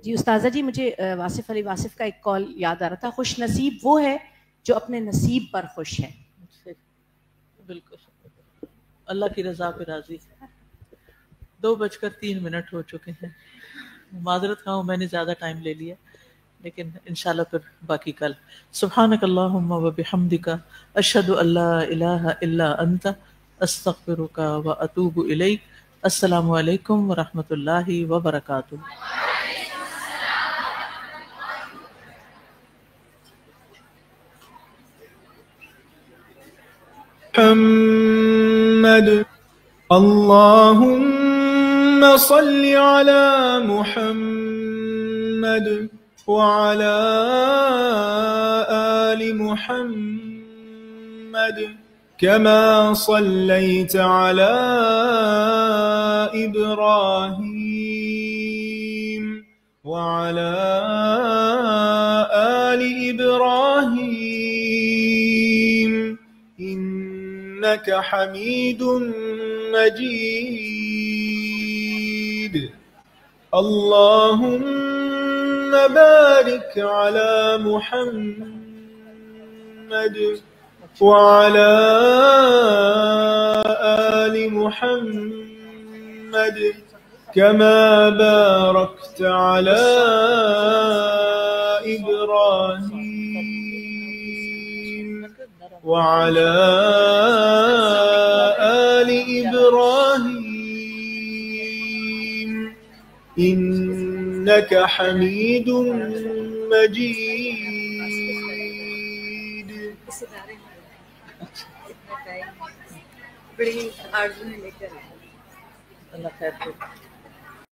جی استاذہ جی, مجھے واصف علی واصف کا ایک کال یاد آ رہا تھا. خوش نصیب وہ ہے جو اپنے نصیب پر خوش ہے. بالکل, اللہ کی رضا پہ راضی. 2:03 ہو چکے ہیں. معذرت خواہ ہوں, میں نے زیادہ ٹائم لے لیا, لیکن انشاءاللہ پھر باقی کل. سبحانک اللہم و بحمدک, اشہد ان لا الہ الا انت, استغفرک و اتوب الیک. السلام علیکم ورحمۃ اللہ وبرکاتہ. محمد اللهم صل على محمد وعلى آل محمد كما صليت على إبراهيم وعلى آل إبراهيم إنك حميد مجيد. اللهم بارك على محمد وعلى آل محمد كما باركت على إبراهيم وعلى آل إبراهيم إنك حميد مجيد. اللہ خیر.